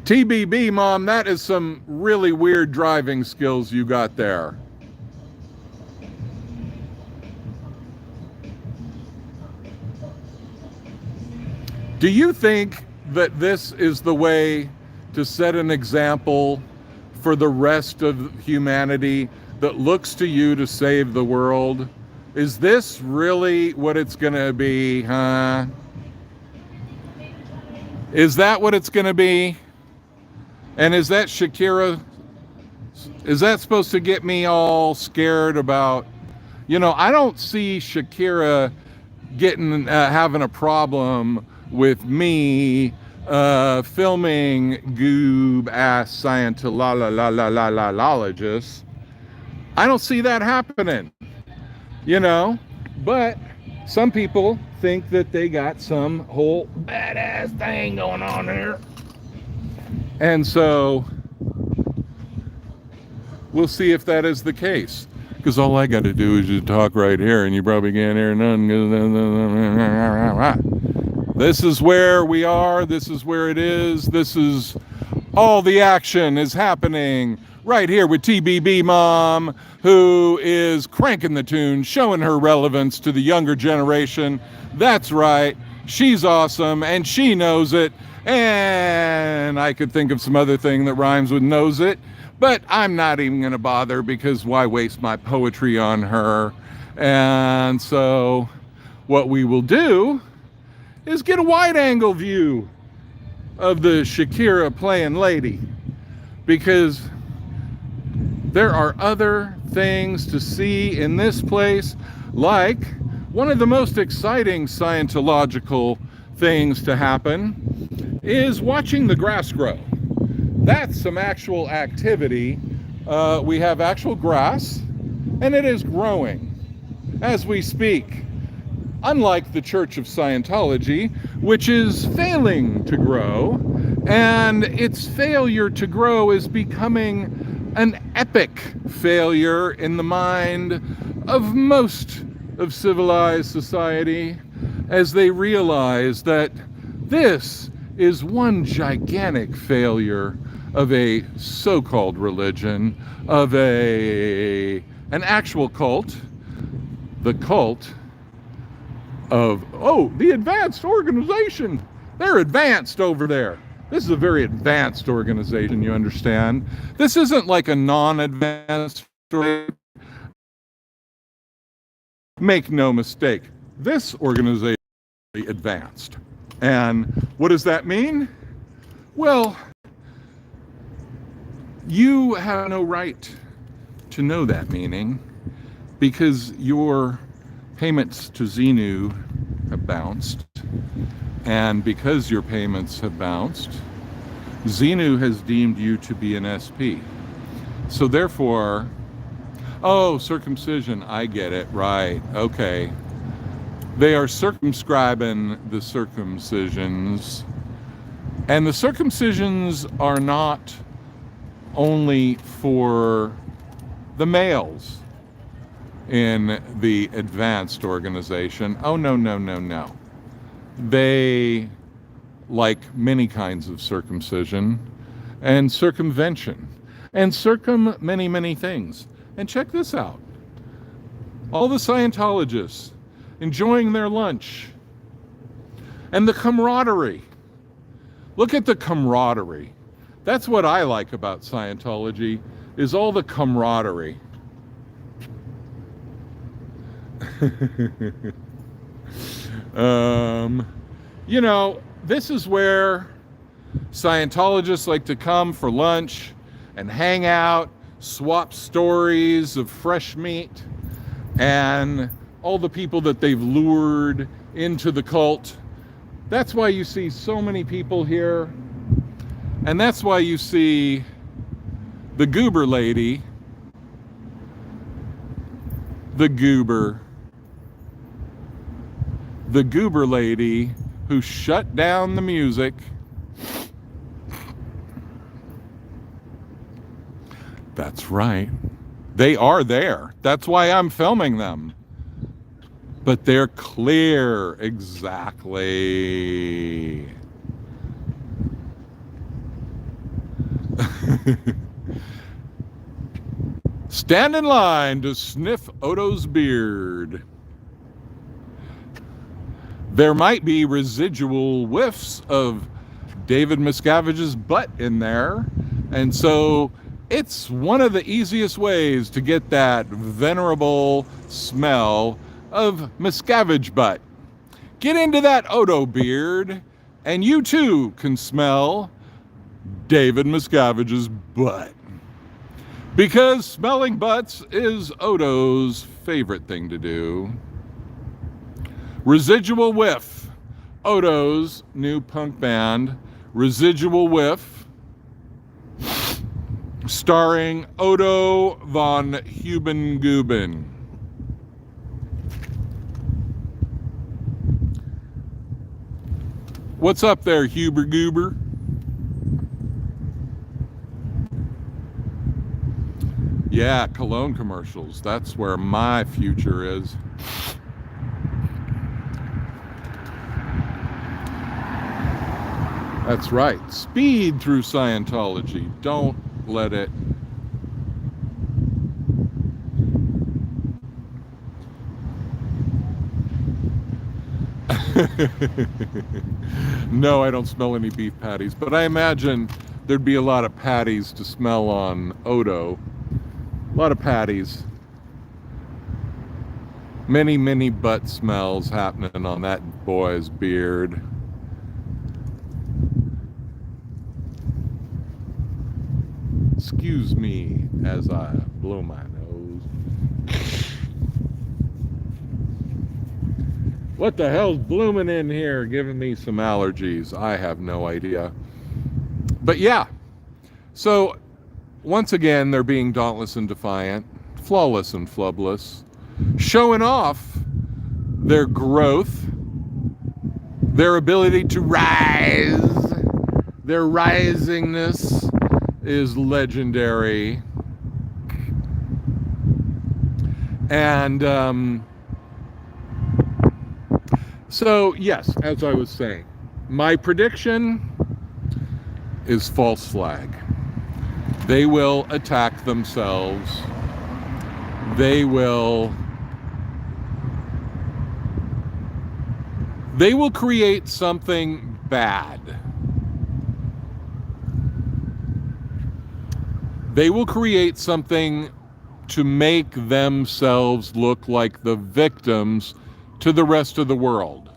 TBB Mom, that is some really weird driving skills you got there. Do you think that this is the way to set an example for the rest of humanity that looks to you to save the world? Is this really what it's gonna be, huh? Is that what it's gonna be? And is that Shakira? Is that supposed to get me all scared about? I don't see Shakira getting having a problem with me filming goob ass Scientologists. I don't see that happening, but some people think that they got some whole badass thing going on there. And so we'll see if that is the case. Because all I got to do is just talk right here, and you probably can't hear none. This is where we are. This is where it is. This is all the action is happening right here with TBB Mom, who is cranking the tune, showing her relevance to the younger generation. That's right. She's awesome, and she knows it. And I could think of some other thing that rhymes with knows it. But I'm not even going to bother, because why waste my poetry on her? And so what we will do is get a wide-angle view of the Shakira playing lady, because there are other things to see in this place, like one of the most exciting Scientological things to happen is watching the grass grow. That's some actual activity. We have actual grass, and it is growing as we speak. Unlike the Church of Scientology, which is failing to grow, and its failure to grow is becoming an epic failure in the mind of most of civilized society, as they realize that this is one gigantic failure of a so-called religion, of an actual cult, the cult of, the advanced organization. They're advanced over there. This is a very advanced organization, you understand? This isn't like a non-advanced organization. Make no mistake, this organization is advanced. And what does that mean? Well, you have no right to know that meaning, because your payments to Xenu have bounced. And because your payments have bounced, Xenu has deemed you to be an SP. So therefore, circumcision, I get it, right, okay. They are circumscribing the circumcisions. And the circumcisions are not only for the males in the advanced organization. Oh, no. They, like many kinds of circumcision and circumvention and many things. And check this out. All the Scientologists enjoying their lunch and the camaraderie. Look at the camaraderie. That's what I like about Scientology, is all the camaraderie. This is where Scientologists like to come for lunch and hang out, swap stories of fresh meat, and all the people that they've lured into the cult. That's why you see so many people here. And that's why you see the goober lady, the goober lady who shut down the music. That's right. They are there. That's why I'm filming them. But they're clear, exactly. Stand in line to sniff Odo's beard. There might be residual whiffs of David Miscavige's butt in there, and so it's one of the easiest ways to get that venerable smell of Miscavige butt. Get into that Odo beard, and you too can smell David Miscavige's butt. Because smelling butts is Odo's favorite thing to do. Residual Whiff, Odo's new punk band, Residual Whiff, starring Odo von Hubenguben. What's up there, Huber Goober? Yeah, cologne commercials. That's where my future is. That's right. Speed through Scientology. Don't let it. No, I don't smell any beef patties, but I imagine there'd be a lot of patties to smell on Odo. A lot of patties. Many, many butt smells happening on that boy's beard. Excuse me as I blow my nose. What the hell's blooming in here, giving me some allergies? I have no idea. But yeah, so once again, they're being dauntless and defiant, flawless and flubless, showing off their growth, their ability to rise. Their risingness is legendary. And so, yes, as I was saying, my prediction is false flag. They will attack themselves. They will create something bad. They will create something to make themselves look like the victims to the rest of the world.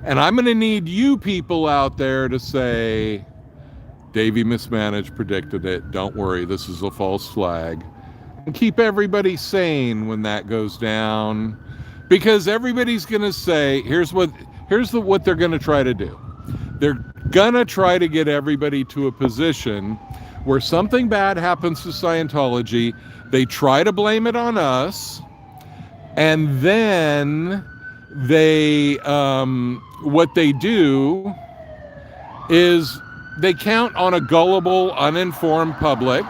And I'm going to need you people out there to say, Davey Mismanaged predicted it. Don't worry, this is a false flag. And keep everybody sane when that goes down. Because everybody's going to say, here's what they're going to try to do. They're going to try to get everybody to a position where something bad happens to Scientology. They try to blame it on us. And then they, what they do is they count on a gullible, uninformed public.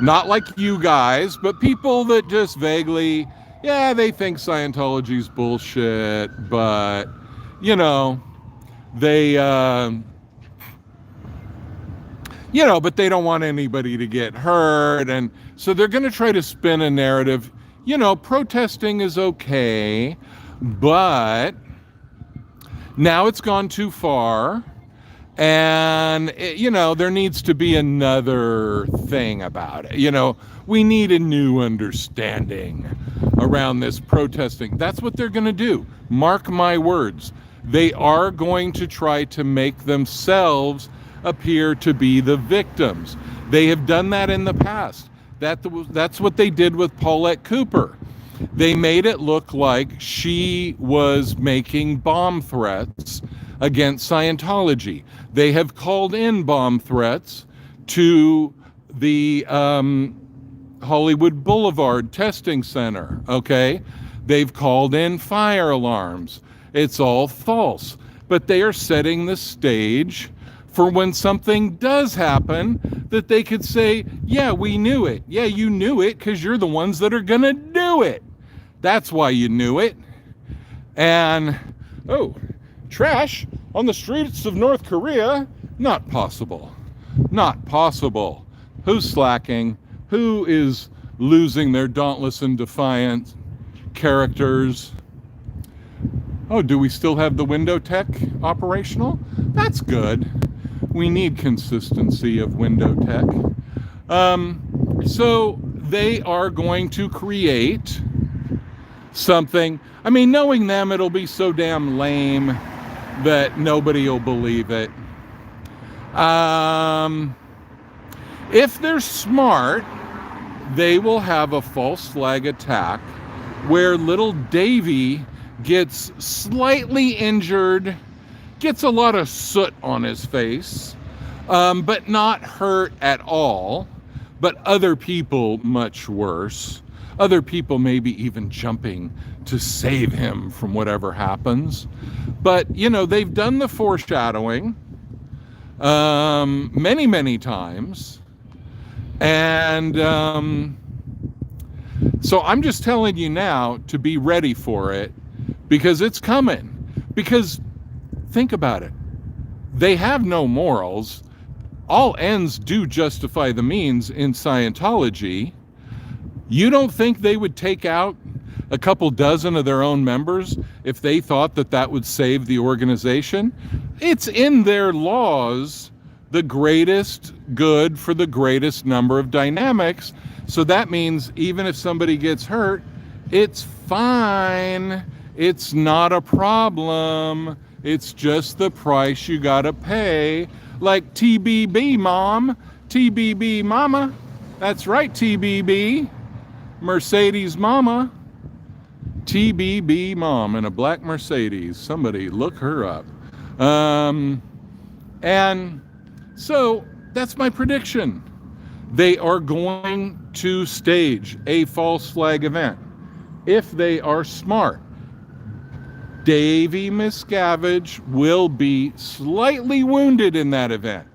Not like you guys, but people that just vaguely, yeah, they think Scientology's bullshit, but, you know, they, but they don't want anybody to get hurt. And so they're going to try to spin a narrative, protesting is okay, but now it's gone too far. And, there needs to be another thing about it. We need a new understanding around this protesting. That's what they're going to do. Mark my words. They are going to try to make themselves appear to be the victims. They have done that in the past. That's what they did with Paulette Cooper. They made it look like she was making bomb threats against Scientology. They have called in bomb threats to the Hollywood Boulevard Testing Center, okay? They've called in fire alarms. It's all false. But they are setting the stage for when something does happen, that they could say, yeah, we knew it. Yeah, you knew it because you're the ones that are going to do it. That's why you knew it. And, trash on the streets of North Korea? Not possible. Not possible. Who's slacking? Who is losing their dauntless and defiant characters? Oh, do we still have the window tech operational? That's good. We need consistency of window tech. So they are going to create something. I mean, knowing them, it'll be so damn lame that nobody will believe it. If they're smart, they will have a false flag attack where little Davy gets slightly injured, gets a lot of soot on his face, but not hurt at all. But other people much worse. Other people maybe even jumping to save him from whatever happens. But, you know, they've done the foreshadowing many, many times. And so I'm just telling you now to be ready for it, because it's coming. Because think about it. They have no morals. All ends do justify the means in Scientology. You don't think they would take out a couple dozen of their own members if they thought that that would save the organization? It's in their laws, the greatest good for the greatest number of dynamics. So that means even if somebody gets hurt, it's fine. It's not a problem. It's just the price you gotta pay. Like TBB, Mom. TBB, Mama. That's right, TBB. Mercedes Mama. TBB Mom in a black Mercedes. Somebody look her up. And so that's my prediction. They are going to stage a false flag event if they are smart. Davy Miscavige will be slightly wounded in that event.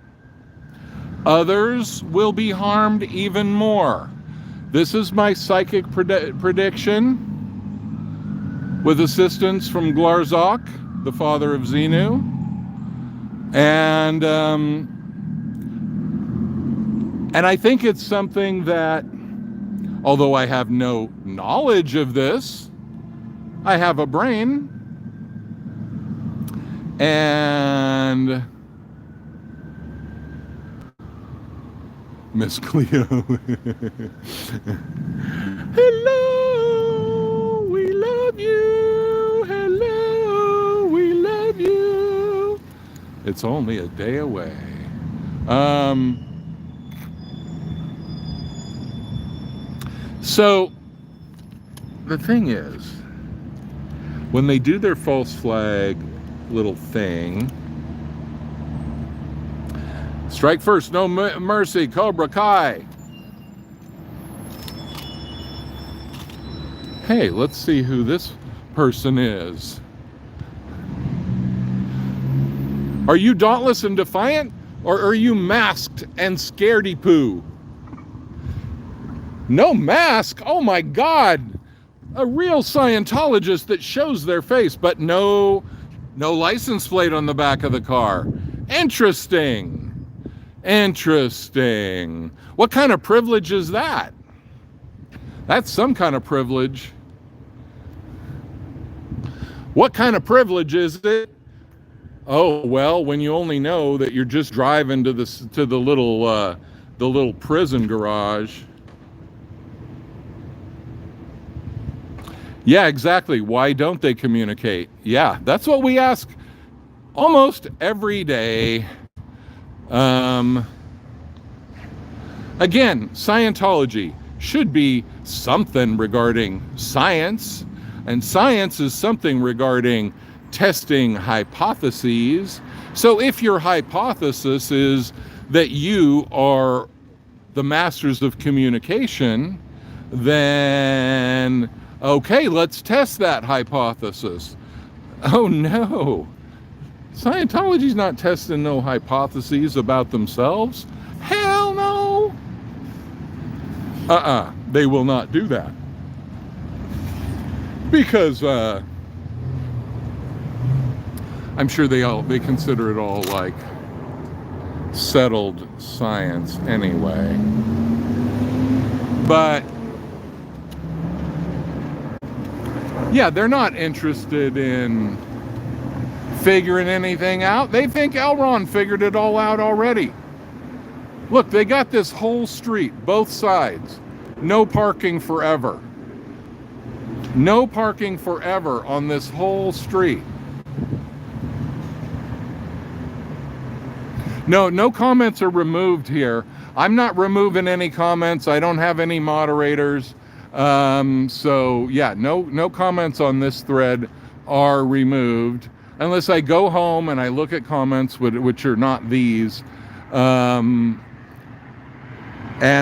Others will be harmed even more. This is my psychic prediction with assistance from Glarzok, the father of Xenu. And I think it's something that, although I have no knowledge of this, I have a brain. And Miss Cleo. Hello, we love you. Hello, we love you. It's only a day away. So the thing is, when they do their false flag little thing, strike first, no mercy, Cobra Kai. Hey, let's see who this person is. Are you dauntless and defiant, or are you masked and scaredy poo? No mask? Oh my God. A real Scientologist that shows their face, but no license plate on the back of the car. Interesting. Interesting. What kind of privilege is that? That's some kind of privilege. What kind of privilege is it? Oh, well, when you only know that you're just driving to the little prison garage. Yeah, exactly. Why don't they communicate? Yeah, that's what we ask almost every day. Again, Scientology should be something regarding science, and science is something regarding testing hypotheses. So if your hypothesis is that you are the masters of communication, then okay, let's test that hypothesis. Oh no. Scientology's not testing no hypotheses about themselves. Hell no. They will not do that. Because I'm sure they consider it all like settled science anyway. But yeah, they're not interested in figuring anything out. They think Elron figured it all out already. Look, they got this whole street, both sides, no parking forever. No parking forever on this whole street. No comments are removed here. I'm not removing any comments. I don't have any moderators. So yeah, no comments on this thread are removed unless I go home and I look at comments which are not these. And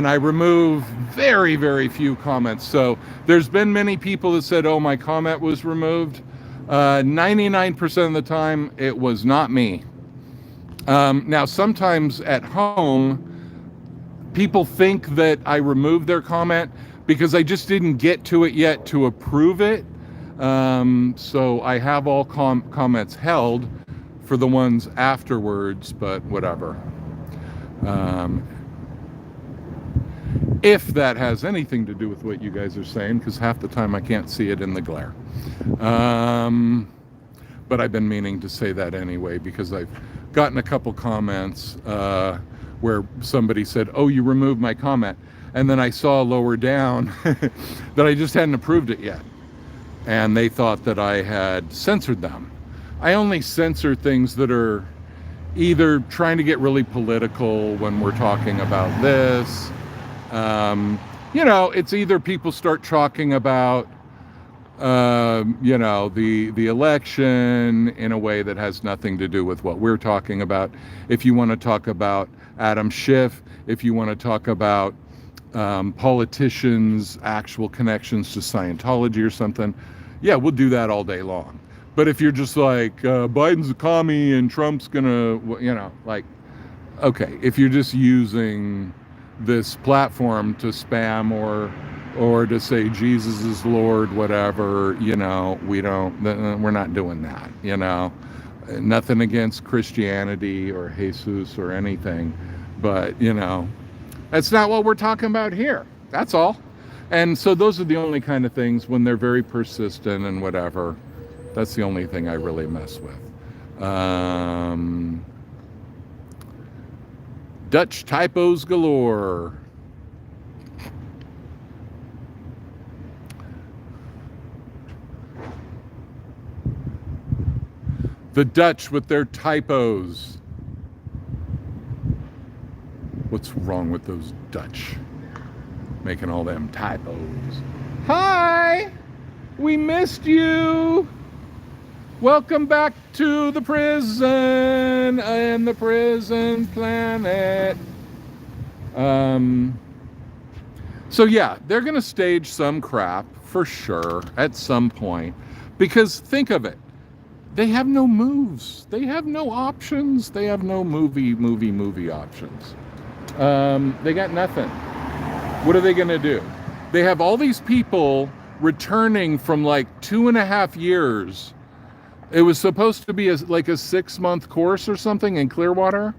I remove very, very few comments. So there's been many people that said, oh, my comment was removed. 99% of the time, it was not me. Now, sometimes at home, people think that I removed their comment because I just didn't get to it yet to approve it. So I have all comments held for the ones afterwards, but whatever. If that has anything to do with what you guys are saying, because half the time I can't see it in the glare. But I've been meaning to say that anyway, because I've gotten a couple comments where somebody said, oh, you removed my comment. And then I saw lower down that I just hadn't approved it yet. And they thought that I had censored them. I only censor things that are either trying to get really political when we're talking about this. You know, it's either people start talking about, you know, the election in a way that has nothing to do with what we're talking about. If you want to talk about Adam Schiff, if you want to talk about politicians' actual connections to Scientology or something, yeah, we'll do that all day long. But if you're just like, Biden's a commie and Trump's gonna, you know, like, okay, if you're just using this platform to spam or to say Jesus is Lord, whatever, you know, we're not doing that, you know. Nothing against Christianity or Jesus or anything, but, you know, that's not what we're talking about here. That's all. And so those are the only kind of things when they're very persistent and whatever. That's the only thing I really mess with. Dutch typos galore. The Dutch with their typos. What's wrong with those Dutch? Making all them typos. Hi! We missed you! Welcome back to the prison and the prison planet. So yeah, they're gonna stage some crap for sure at some point, because think of it, they have no moves, they have no options, they have no movie options. They got nothing. What are they gonna do? They have all these people returning from like 2.5 years. It was supposed to be like a 6-month course or something in Clearwater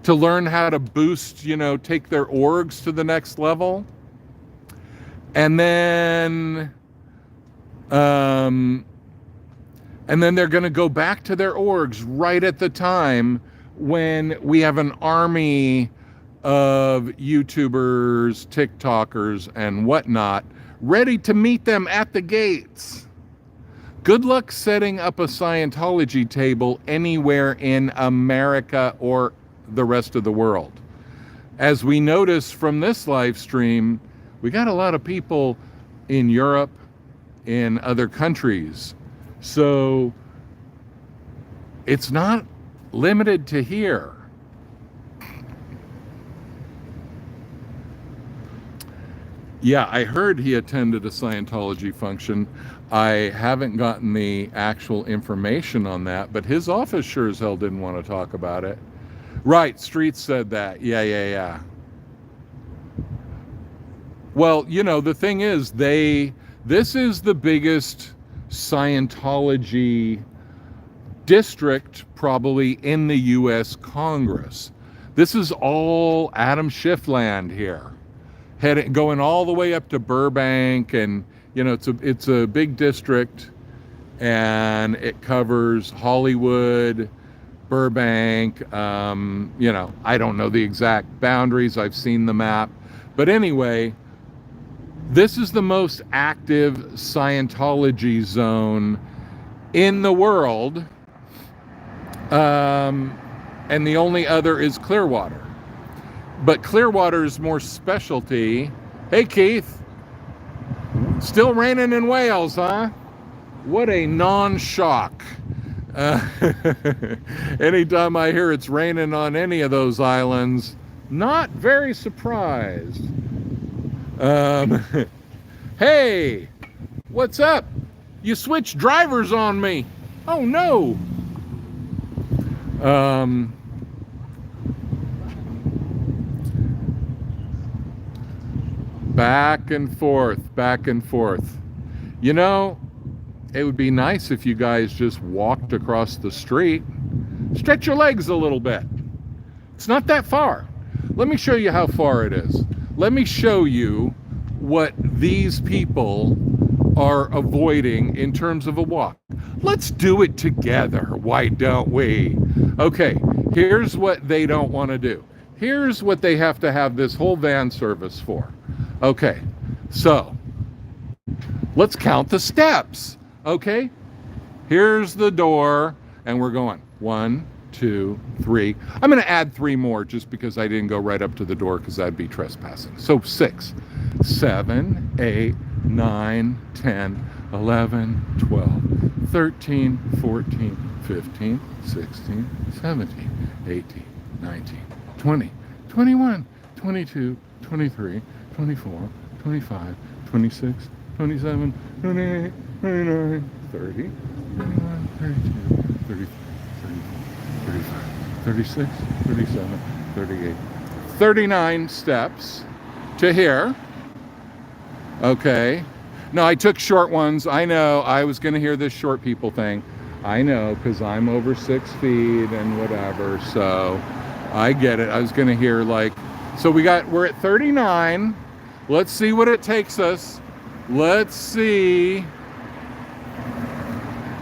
to learn how to boost, you know, take their orgs to the next level. And then they're going to go back to their orgs right at the time when we have an army of YouTubers, TikTokers, and whatnot ready to meet them at the gates. Good luck setting up a Scientology table anywhere in America or the rest of the world. As we notice from this live stream, we got a lot of people in Europe, in other countries. So it's not limited to here. Yeah, I heard he attended a Scientology function. I haven't gotten the actual information on that, but his office sure as hell didn't want to talk about it. Right, Street said that. Yeah. Well, you know, the thing is, this is the biggest Scientology district probably in the U.S. Congress. This is all Adam Schiff land here. Going all the way up to Burbank, and you know, it's a big district, and it covers Hollywood, Burbank. You know, I don't know the exact boundaries. I've seen the map, but anyway, This is the most active Scientology zone in the world, and the only other is Clearwater. But Clearwater's more specialty. Hey, Keith. Still raining in Wales, huh? What a non-shock. Anytime I hear it's raining on any of those islands, not very surprised. Hey, what's up? You switched drivers on me. Oh, no. Back and forth, back and forth. You know, it would be nice if you guys just walked across the street. Stretch your legs a little bit. It's not that far. Let me show you how far it is. Let me show you what these people are avoiding in terms of a walk. Let's do it together, why don't we? Okay, here's what they don't want to do. Here's what they have to have this whole van service for. Okay, so let's count the steps. Okay, here's the door, and we're going 1, 2, 3. I'm going to add 3 more just because I didn't go right up to the door because that'd be trespassing. So 6, 7, 8, 9, 10, 11, 12, 13, 14, 15, 16, 17, 18, 19, 20, 21, 22, 23, 24, 25, 26, 27, 28, 29, 30, 31, 32, 33, 34, 35, 36, 37, 38, 39 steps to here. Okay. No, I took short ones. I know. I was going to hear this short people thing. I know, because I'm over 6 feet and whatever. So I get it. I was going to hear like, so we're at 39. Let's see what it takes us. Let's see.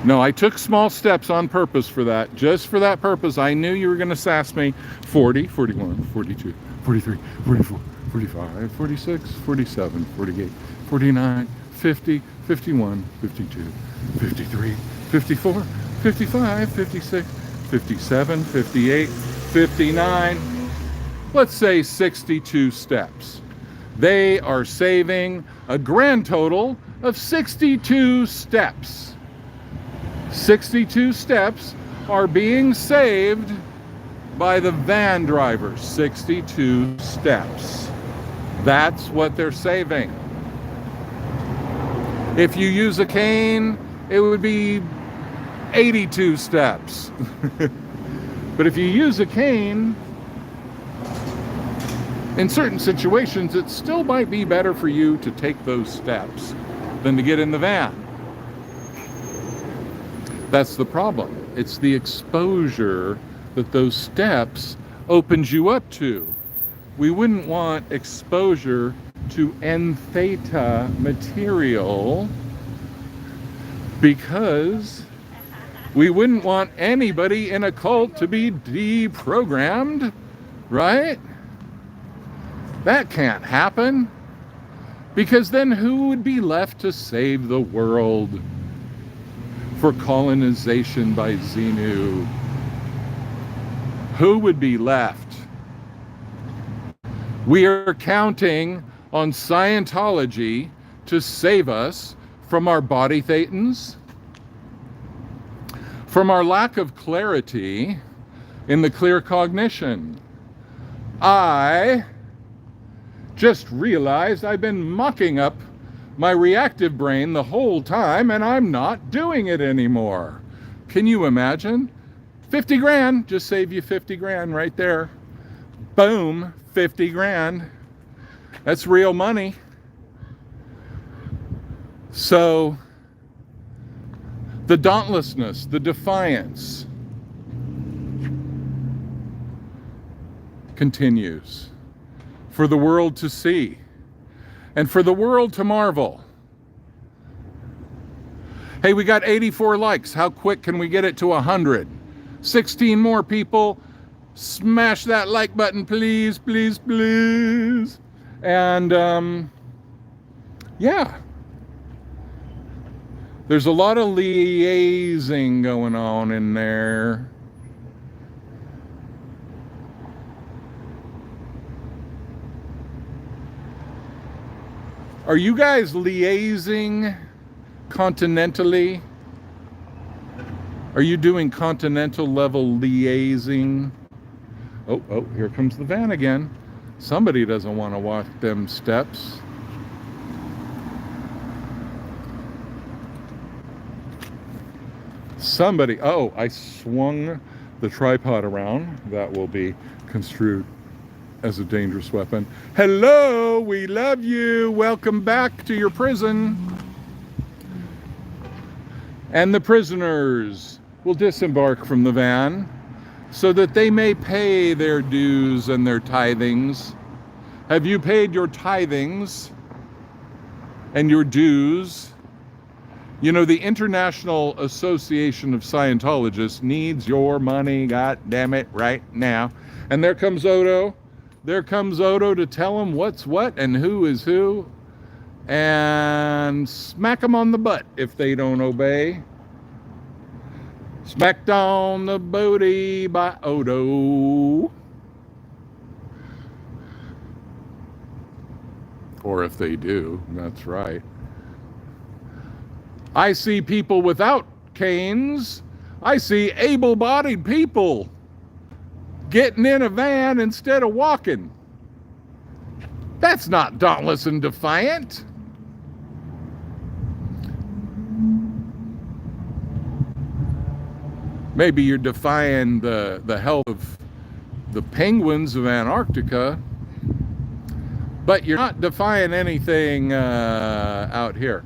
No, I took small steps on purpose for that. Just for that purpose. I knew you were going to sass me. 40, 41, 42, 43, 44, 45, 46, 47, 48, 49, 50, 51, 52, 53, 54, 55, 56, 57, 58, 59. Let's say 62 steps. They are saving a grand total of 62 steps. 62 steps are being saved by the van drivers. 62 steps. That's what they're saving. If you use a cane, it would be 82 steps. But if you use a cane, in certain situations, it still might be better for you to take those steps than to get in the van. That's the problem. It's the exposure that those steps opens you up to. We wouldn't want exposure to N theta material because we wouldn't want anybody in a cult to be deprogrammed, right? That can't happen, because then who would be left to save the world for colonization by Xenu? Who would be left? We are counting on Scientology to save us from our body thetans, from our lack of clarity in the clear cognition. I just realized I've been mucking up my reactive brain the whole time, and I'm not doing it anymore. Can you imagine? 50 grand, just save you 50 grand right there. Boom, 50 grand. That's real money. So, the dauntlessness, the defiance continues for the world to see and for the world to marvel. Hey, we got 84 likes. How quick can we get it to 100? 16 more people. Smash that like button, please, please, please. And Yeah. There's a lot of liaising going on in there. Are you guys liaising continentally? Are you doing continental level liaising? Oh, here comes the van again. Somebody doesn't want to walk them steps. Somebody, oh, I swung the tripod around. That will be construed as a dangerous weapon. Hello, we love you. Welcome back to your prison. And the prisoners will disembark from the van so that they may pay their dues and their tithings. Have you paid your tithings and your dues? You know, the International Association of Scientologists needs your money, god damn it, right now. And there comes Odo. There comes Odo to tell them what's what and who is who. And smack them on the butt if they don't obey. Smacked on the booty by Odo. Or if they do, that's right. I see people without canes. I see able-bodied people getting in a van instead of walking. That's not dauntless and defiant. Maybe you're defying the health of the penguins of Antarctica, but you're not defying anything out here.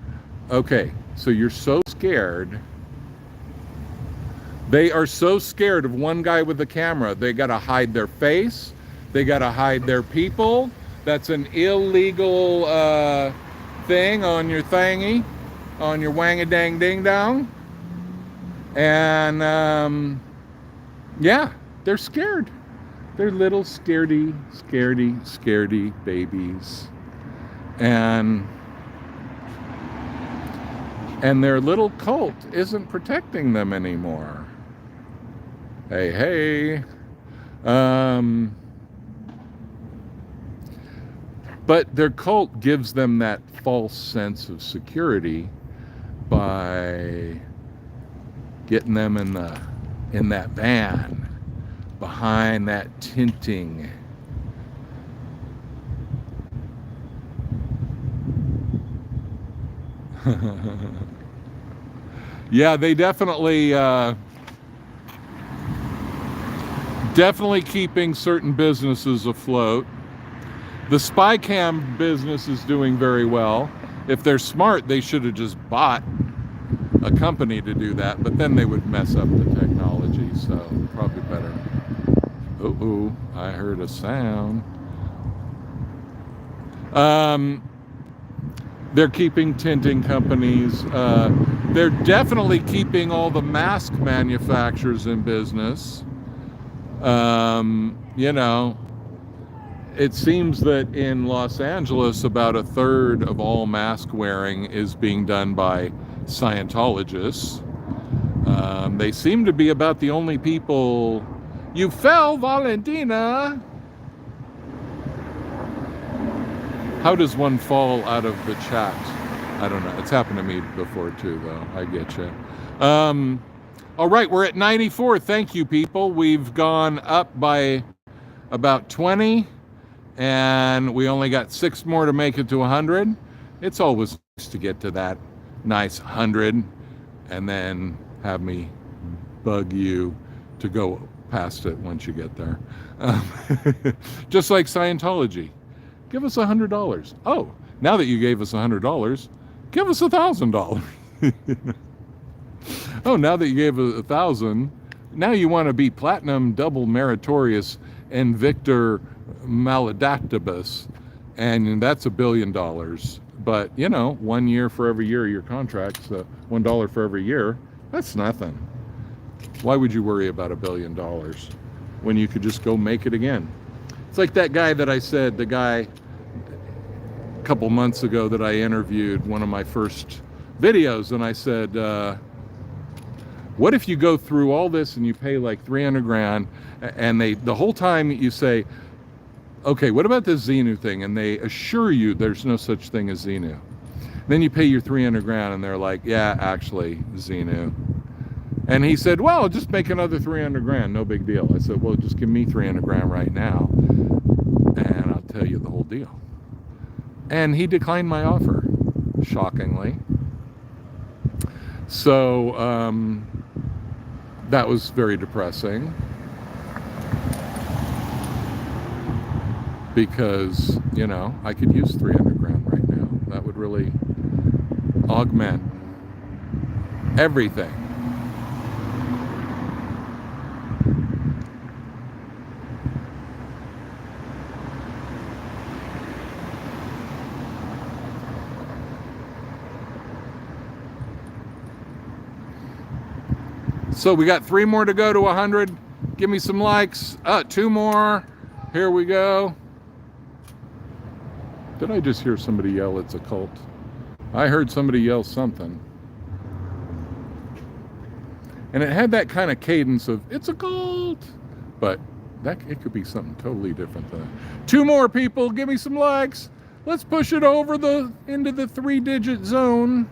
Okay, so you're so scared. They are so scared of one guy with a camera. They got to hide their face. They got to hide their people. That's an illegal thing on your thingy, on your wang-a-dang-ding-dong. And yeah, they're scared. They're little scaredy babies. And their little cult isn't protecting them anymore. Hey. But their cult gives them that false sense of security by getting them in that van behind that tinting. Yeah, they definitely keeping certain businesses afloat. The spy cam business is doing very well. If they're smart, they should have just bought a company to do that, but then they would mess up the technology, so probably better. Uh-oh, I heard a sound. They're keeping tinting companies. They're definitely keeping all the mask manufacturers in business. You know, it seems that in Los Angeles, about a third of all mask wearing is being done by Scientologists. They seem to be about the only people. You fell, Valentina. How does one fall out of the chat? I don't know. It's happened to me before too, though. I get you. All right, we're at 94. Thank you, people. We've gone up by about 20, and we only got 6 more to make it to 100. It's always nice to get to that nice 100 and then have me bug you to go past it once you get there. Just like Scientology. Give us $100. Oh, now that you gave us $100, give us $1,000. Oh, now that you gave us 1,000, now you want to be platinum, double meritorious, and Victor maledactibus, and that's $1 billion. But you know, 1 year for every year of your contract, so $1 for every year. That's nothing. Why would you worry about $1 billion when you could just go make it again? It's like that guy that I said, the guy couple months ago that I interviewed, one of my first videos, and I said, what if you go through all this and you pay like 300 grand and the whole time you say, okay, what about this Xenu thing? And they assure you there's no such thing as Xenu. Then you pay your 300 grand and they're like, yeah, actually, Xenu. And he said, well, just make another 300 grand, no big deal. I said, well, just give me 300 grand right now and I'll tell you the whole deal. And he declined my offer, shockingly. So that was very depressing, because, you know, I could use 300 grand right now. That would really augment everything. So we got 3 more to go to 100. Give me some likes. 2 more. Here we go. Did I just hear somebody yell, it's a cult? I heard somebody yell something. And it had that kind of cadence of, it's a cult. But it could be something totally different than that. 2 more people, give me some likes. Let's push it over into the 3-digit zone.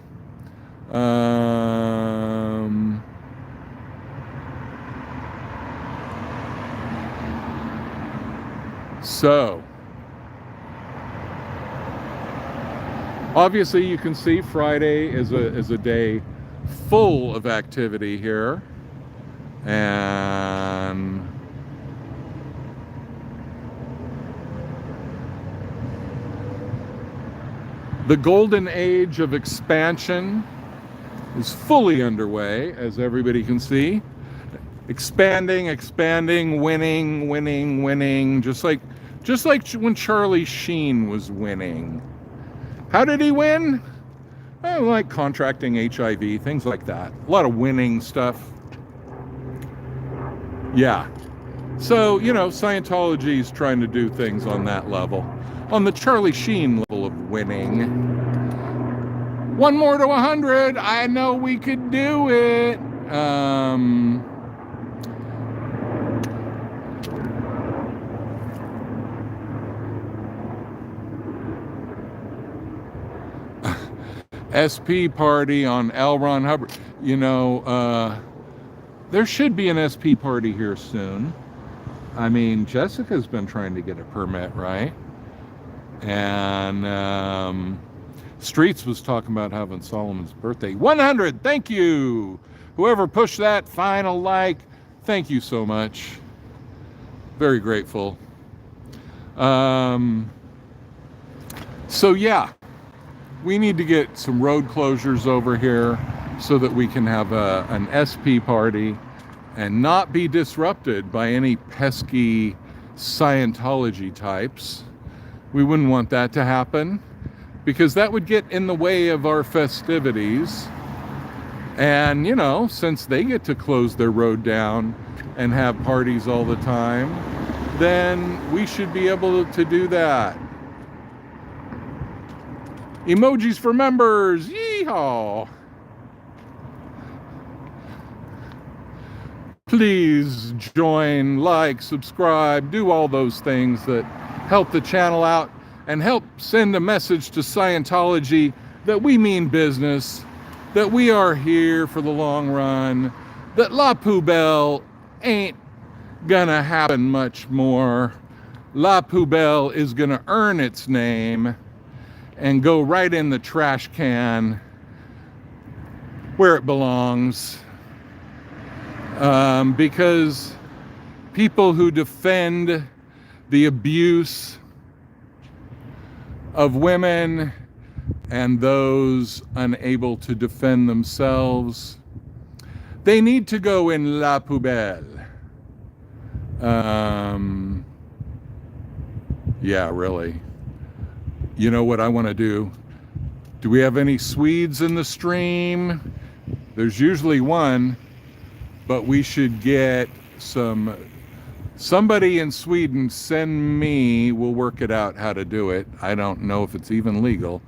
So, obviously you can see Friday is a day full of activity here, and the golden age of expansion is fully underway, as everybody can see. Expanding, winning, just like when Charlie Sheen was winning. How did he win? Like contracting HIV, things like that. A lot of winning stuff. Yeah. So, you know, Scientology is trying to do things on that level. On the Charlie Sheen level of winning. 1 more to 100. I know we could do it. SP party on L. Ron Hubbard. You know, there should be an SP party here soon. I mean, Jessica's been trying to get a permit, right? And Streets was talking about having Solomon's birthday. 100, thank you. Whoever pushed that final like, thank you so much. Very grateful. So yeah. We need to get some road closures over here so that we can have an SP party and not be disrupted by any pesky Scientology types. We wouldn't want that to happen, because that would get in the way of our festivities. And, you know, since they get to close their road down and have parties all the time, then we should be able to do that. Emojis for members, yeehaw! Please join, like, subscribe, do all those things that help the channel out and help send a message to Scientology that we mean business, that we are here for the long run, that La Poubelle ain't gonna happen much more. La Poubelle is gonna earn its name and go right in the trash can where it belongs. Because people who defend the abuse of women and those unable to defend themselves, they need to go in La Poubelle. Yeah, really. You know what I want to do? Do we have any Swedes in the stream? There's usually one, but we should get some Somebody in Sweden, send me, we'll work it out how to do it. I don't know if it's even legal.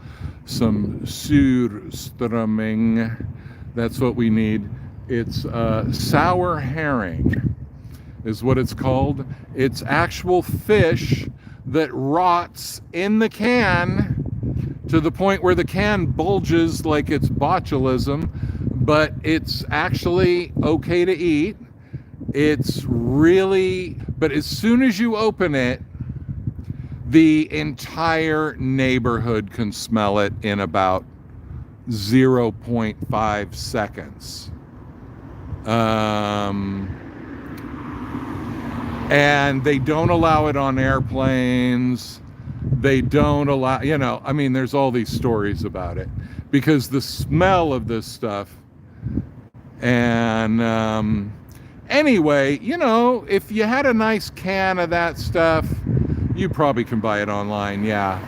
Some surströmming, that's what we need. It's sour herring is what it's called. It's actual fish that rots in the can to the point where the can bulges like it's botulism, but it's actually okay to eat. It's really, but as soon as you open it, the entire neighborhood can smell it in about 0.5 seconds. And they don't allow it on airplanes. They don't allow, I mean, there's all these stories about it because the smell of this stuff. And anyway, if you had a nice can of that stuff, you probably can buy it online. Yeah.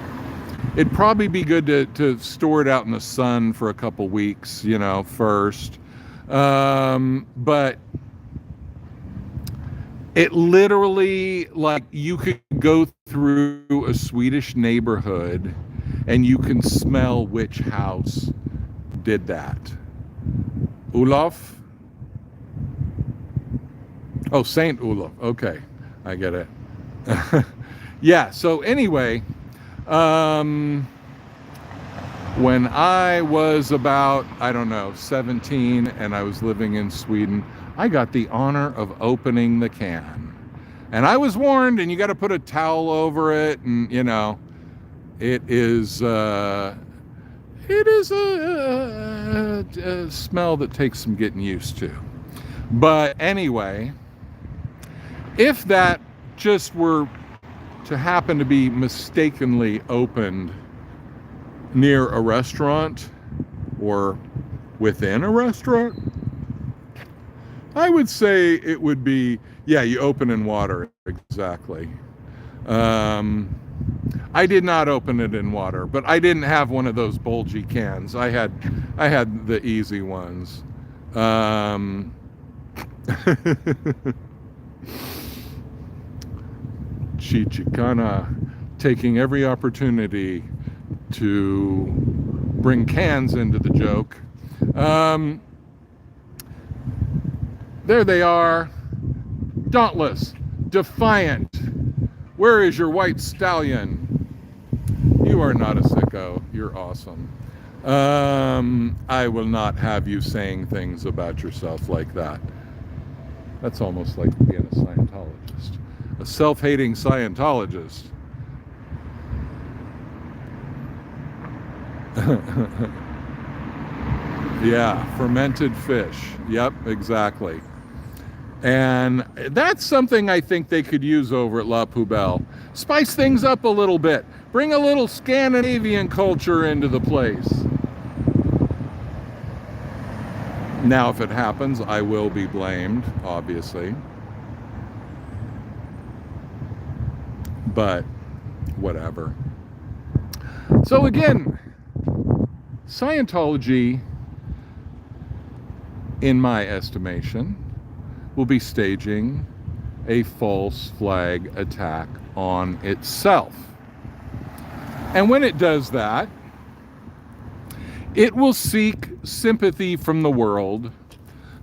It'd probably be good to store it out in the sun for a couple weeks, first. But it literally, like, you could go through a Swedish neighborhood and you can smell which house did that. Olof? Oh, Saint Olof. Okay, I get it. Yeah, so anyway, when I was about, 17, and I was living in Sweden, I got the honor of opening the can. And I was warned, and you got to put a towel over it, and, it is a smell that takes some getting used to. But anyway, if that just were to happen to be mistakenly opened near a restaurant or within a restaurant, I would say it would be, you open in water, exactly. I did not open it in water, but I didn't have one of those bulgy cans. I had the easy ones. Chichikana taking every opportunity to bring cans into the joke. There they are, dauntless, defiant. Where is your white stallion? You are not a sicko. You're awesome. I will not have you saying things about yourself like that. That's almost like being a Scientologist. A self-hating Scientologist. Yeah, fermented fish. Yep, exactly. And that's something I think they could use over at La Poubelle. Spice things up a little bit. Bring a little Scandinavian culture into the place. Now, if it happens, I will be blamed, obviously. But whatever. So again, Scientology, in my estimation, will be staging a false flag attack on itself. And when it does that, it will seek sympathy from the world,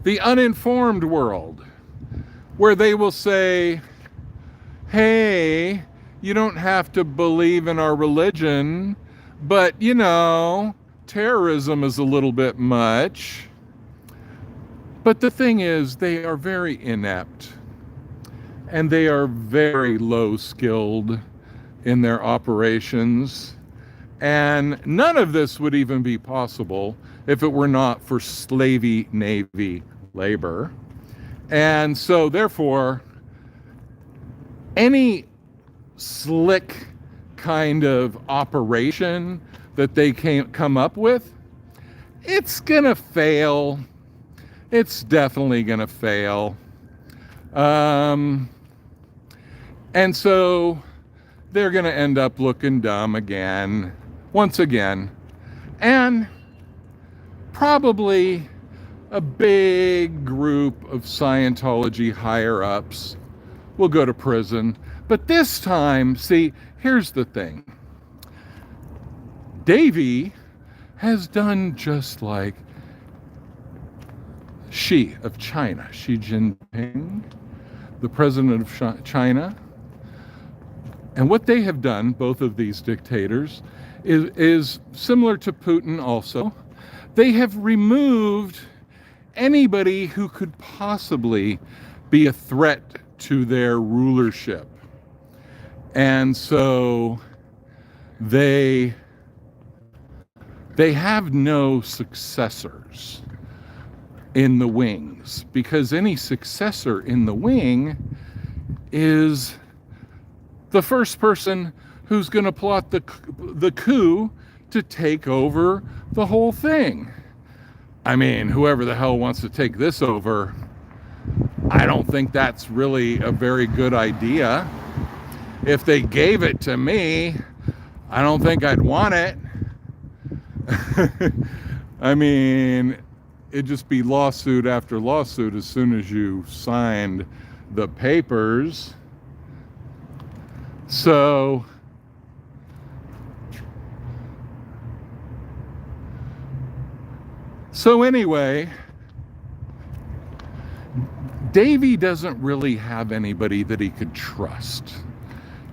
the uninformed world, where they will say, hey, you don't have to believe in our religion, but, terrorism is a little bit much. But the thing is, they are very inept, and they are very low-skilled in their operations, and none of this would even be possible if it were not for slavey Navy labor. And so, therefore, any slick kind of operation that they can come up with, it's gonna fail. It's definitely going to fail. And so they're going to end up looking dumb again, once again. And probably a big group of Scientology higher-ups will go to prison. But this time, see, here's the thing. Davy has done just like Xi of China, Xi Jinping, the president of China. And what they have done, both of these dictators, is similar to Putin also. They have removed anybody who could possibly be a threat to their rulership. And so they have no successors in the wings, because any successor in the wing is the first person who's going to plot the coup to take over the whole thing. I mean, whoever the hell wants to take this over, I don't think that's really a very good idea. If they gave it to me, I don't think I'd want it. I mean, it'd just be lawsuit after lawsuit as soon as you signed the papers. So anyway, Davy doesn't really have anybody that he could trust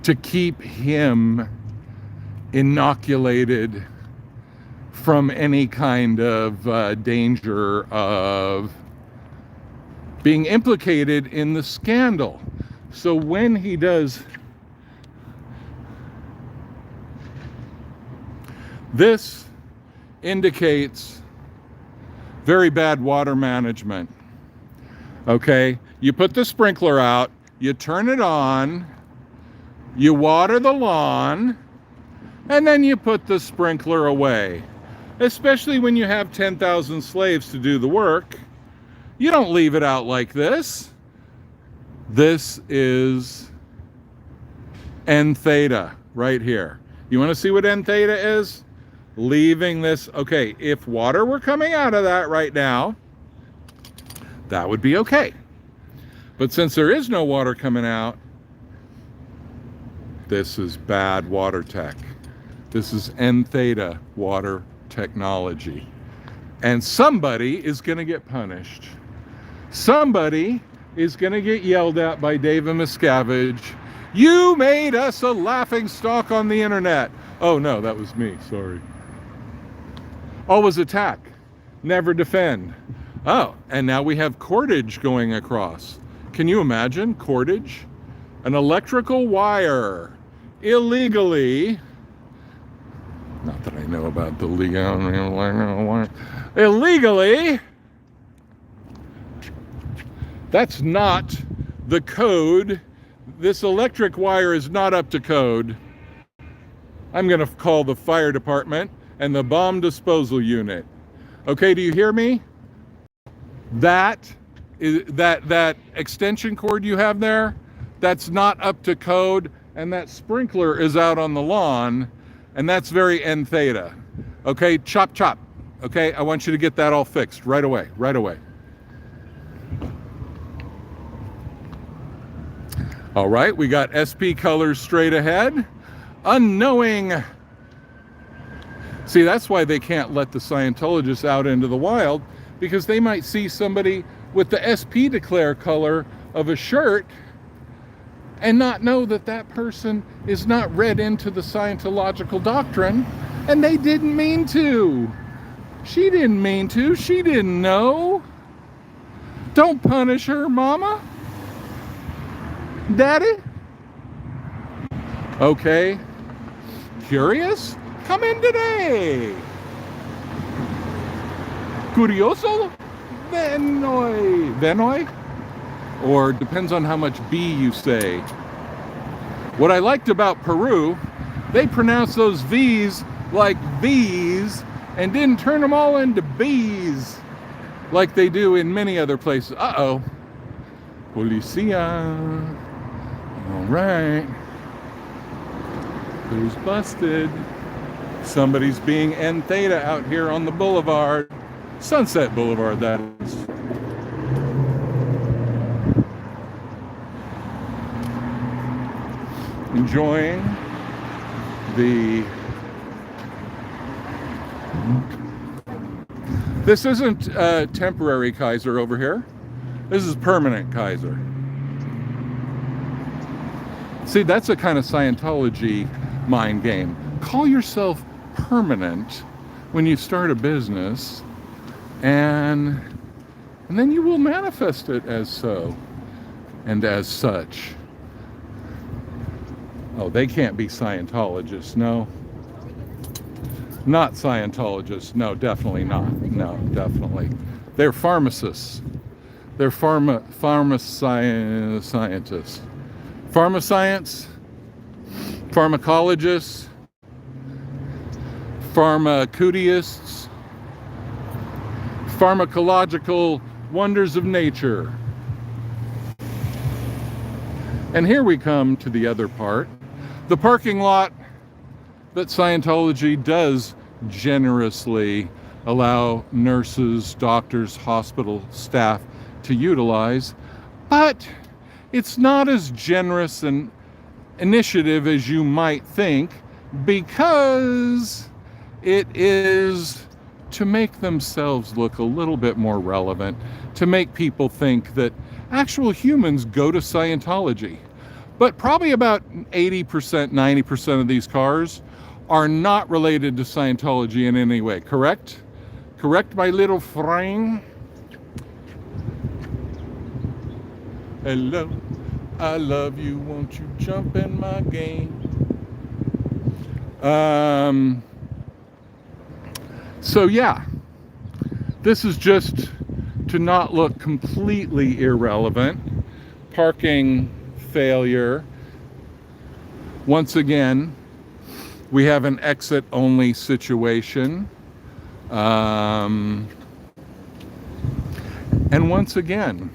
to keep him inoculated from any kind of danger of being implicated in the scandal. So when he does this, indicates very bad water management. Okay, you put the sprinkler out, you turn it on, you water the lawn, and then you put the sprinkler away. Especially when you have 10,000 slaves to do the work. You don't leave it out like this. This is N theta right here. You want to see what N theta is? Leaving this. Okay, if water were coming out of that right now, that would be okay. But since there is no water coming out, this is bad water tech. This is N theta water technology. And somebody is going to get punished. Somebody is going to get yelled at by David Miscavige. You made us a laughing stock on the internet. Oh no, that was me, sorry. Always attack, never defend. Oh, and now we have cordage going across. Can you imagine cordage? An electrical wire, illegally, not that I know about the legal, illegally, that's not the code. This electric wire is not up to code. I'm going to call the fire department and the bomb disposal unit. Okay, do you hear me? That extension cord you have there, that's not up to code, and that sprinkler is out on the lawn, and that's very N theta. Okay, chop chop. Okay, I want you to get that all fixed right away, right away. All right, we got SP colors straight ahead. Unknowing. See, that's why they can't let the Scientologists out into the wild, because they might see somebody with the SP declare color of a shirt and not know that that person is not read into the Scientological doctrine, and they didn't mean to. She didn't mean to. She didn't know. Don't punish her, Mama. Daddy? Okay. Curious? Come in today. Curioso? Venoi? Or depends on how much B you say. What I liked about Peru, they pronounced those V's like V's and didn't turn them all into B's like they do in many other places. Uh-oh. Policia. All right. Who's busted? Somebody's being N theta out here on the boulevard. Sunset Boulevard, that is. enjoying the... This isn't temporary Kaiser over here. This is permanent Kaiser. See, that's a kind of Scientology mind game. Call yourself permanent when you start a business, and then you will manifest it as so and as such. Oh, they can't be Scientologists, no. Not Scientologists, no, definitely not. No, definitely. They're pharmacists. They're scientists. Pharmascience, pharmacologists, pharmaceutists, pharmacological wonders of nature. And here we come to the other part. The parking lot that Scientology does generously allow nurses, doctors, hospital staff to utilize, but it's not as generous an initiative as you might think, because it is to make themselves look a little bit more relevant, to make people think that actual humans go to Scientology. But probably about 80%, 90% of these cars are not related to Scientology in any way, correct? Correct, my little friend? Hello, I love you, won't you jump in my game? So yeah, this is just to not look completely irrelevant. Parking failure. Once again, we have an exit-only situation. And once again,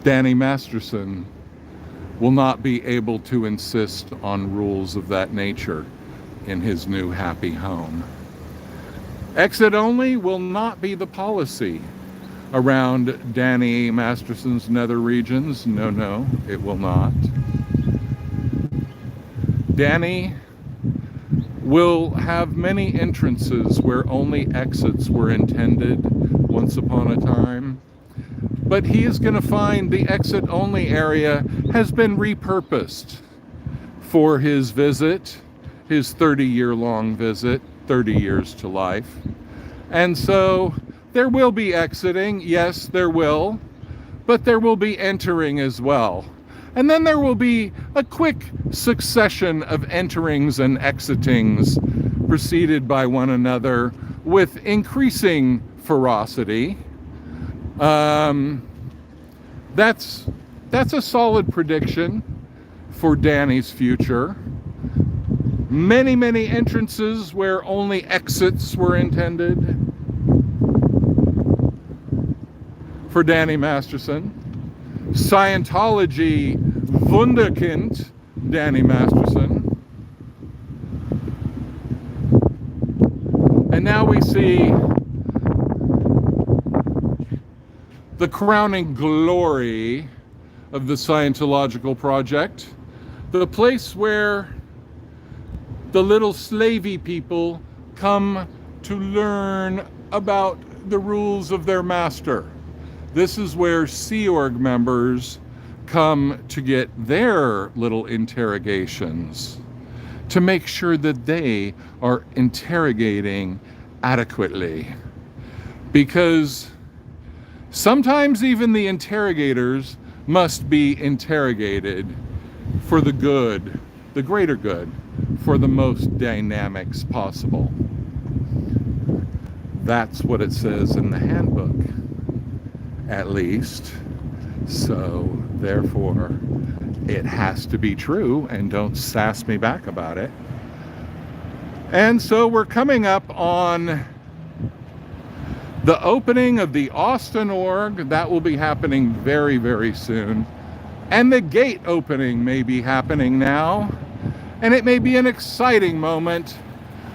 Danny Masterson will not be able to insist on rules of that nature in his new happy home. Exit only will not be the policy around Danny Masterson's nether regions. No, no, it will not. Danny will have many entrances where only exits were intended once upon a time. But he is going to find the exit-only area has been repurposed for his visit, his 30-year-long visit, 30 years to life. And so there will be exiting, yes, there will, but there will be entering as well. And then there will be a quick succession of enterings and exitings preceded by one another with increasing ferocity. That's a solid prediction for Danny's future. Many, many entrances where only exits were intended for Danny Masterson. Scientology Wunderkind Danny Masterson. And now we see the crowning glory of the Scientological project, the place where the little slavey people come to learn about the rules of their master. This is where Sea Org members come to get their little interrogations to make sure that they are interrogating adequately. Because sometimes even the interrogators must be interrogated for the good, the greater good, for the most dynamics possible. That's what it says in the handbook, at least. So, therefore, it has to be true, and don't sass me back about it. And so we're coming up on the opening of the Austin org. That will be happening very, very soon. And the gate opening may be happening now. And it may be an exciting moment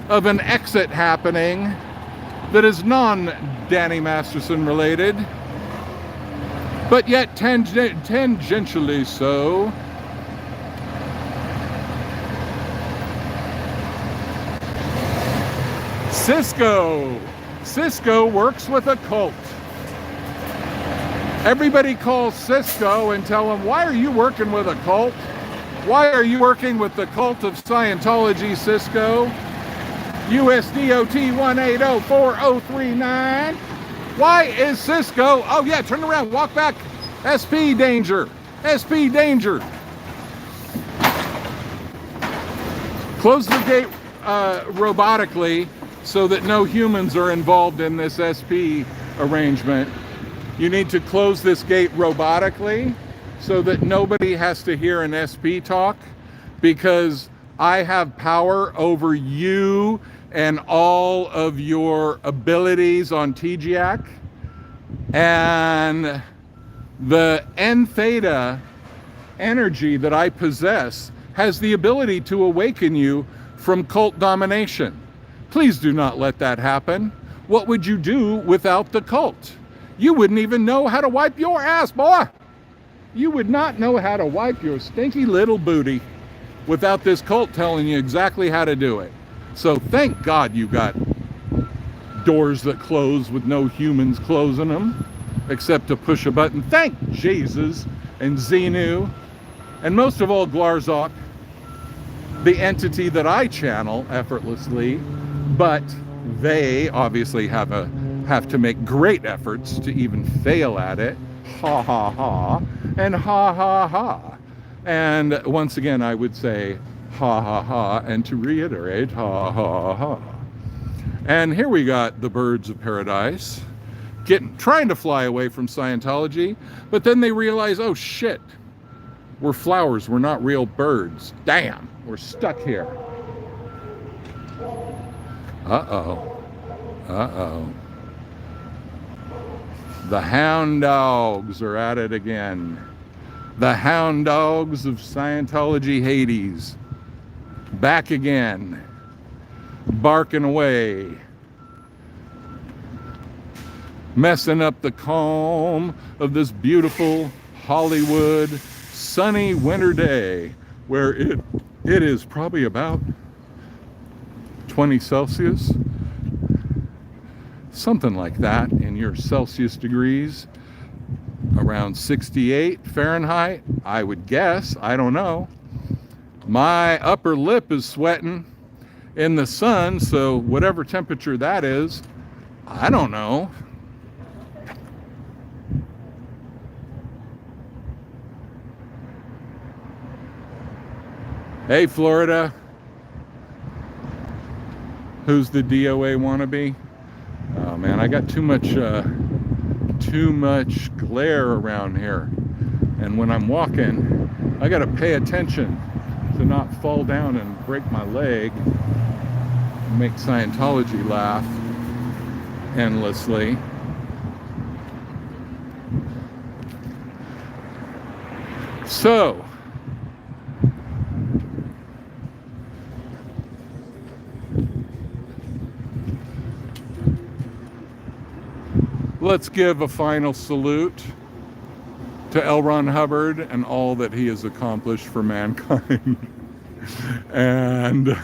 of an exit happening that is non-Danny Masterson related. but yet tangentially so. Cisco works with a cult. Everybody calls Cisco and tell him, why are you working with a cult? Why are you working with the cult of Scientology, Cisco? USDOT 1804039. Why is Cisco? Oh yeah, turn around, walk back. SP danger. SP danger. Close the gate robotically so that no humans are involved in this SP arrangement. You need to close this gate robotically so that nobody has to hear an SP talk, because I have power over you and all of your abilities on TGAC. And the N theta energy that I possess has the ability to awaken you from cult domination. Please do not let that happen. What would you do without the cult? You wouldn't even know how to wipe your ass, boy. You would not know how to wipe your stinky little booty without this cult telling you exactly how to do it. So thank God you got doors that close with no humans closing them, except to push a button. Thank Jesus and Xenu, and most of all Glarzok, the entity that I channel effortlessly, but they obviously have to make great efforts to even fail at it. Ha ha ha and ha ha ha. And once again, I would say ha ha ha, and to reiterate, ha ha ha. And here we got the birds of paradise trying to fly away from Scientology, but then they realize, oh shit, we're flowers, we're not real birds. Damn, we're stuck here. Uh-oh. Uh-oh. The hound dogs are at it again. The hound dogs of Scientology Hades. Back again. Barking away. Messing up the calm of this beautiful Hollywood sunny winter day, where it is probably about 20 Celsius. Something like that in your Celsius degrees. Around 68 Fahrenheit, I would guess. I don't know. My upper lip is sweating in the sun, so whatever temperature that is, I don't know. Hey, Florida. Who's the DOA wannabe? Oh man, I got too much glare around here, and when I'm walking, I got to pay attention to not fall down and break my leg and make Scientology laugh endlessly. So let's give a final salute to L. Ron Hubbard and all that he has accomplished for mankind and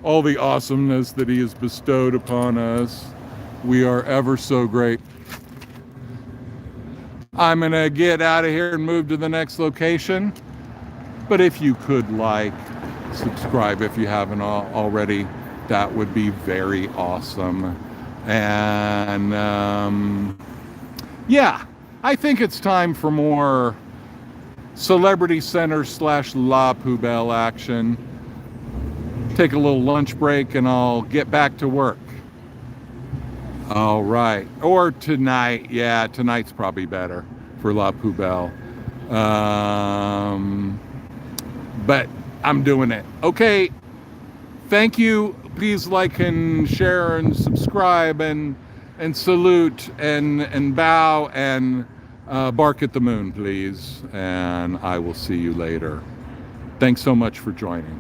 all the awesomeness that he has bestowed upon us. We are ever so grateful. I'm gonna get out of here and move to the next location, but if you could like, subscribe if you haven't already, that would be very awesome. And yeah, I think it's time for more Celebrity Center / La Poubelle action. Take a little lunch break and I'll get back to work. All right. Or tonight. Yeah, tonight's probably better for La Poubelle. But I'm doing it. Okay. Thank you. Please like and share and subscribe and salute and bow and bark at the moon, please. And I will see you later. Thanks so much for joining.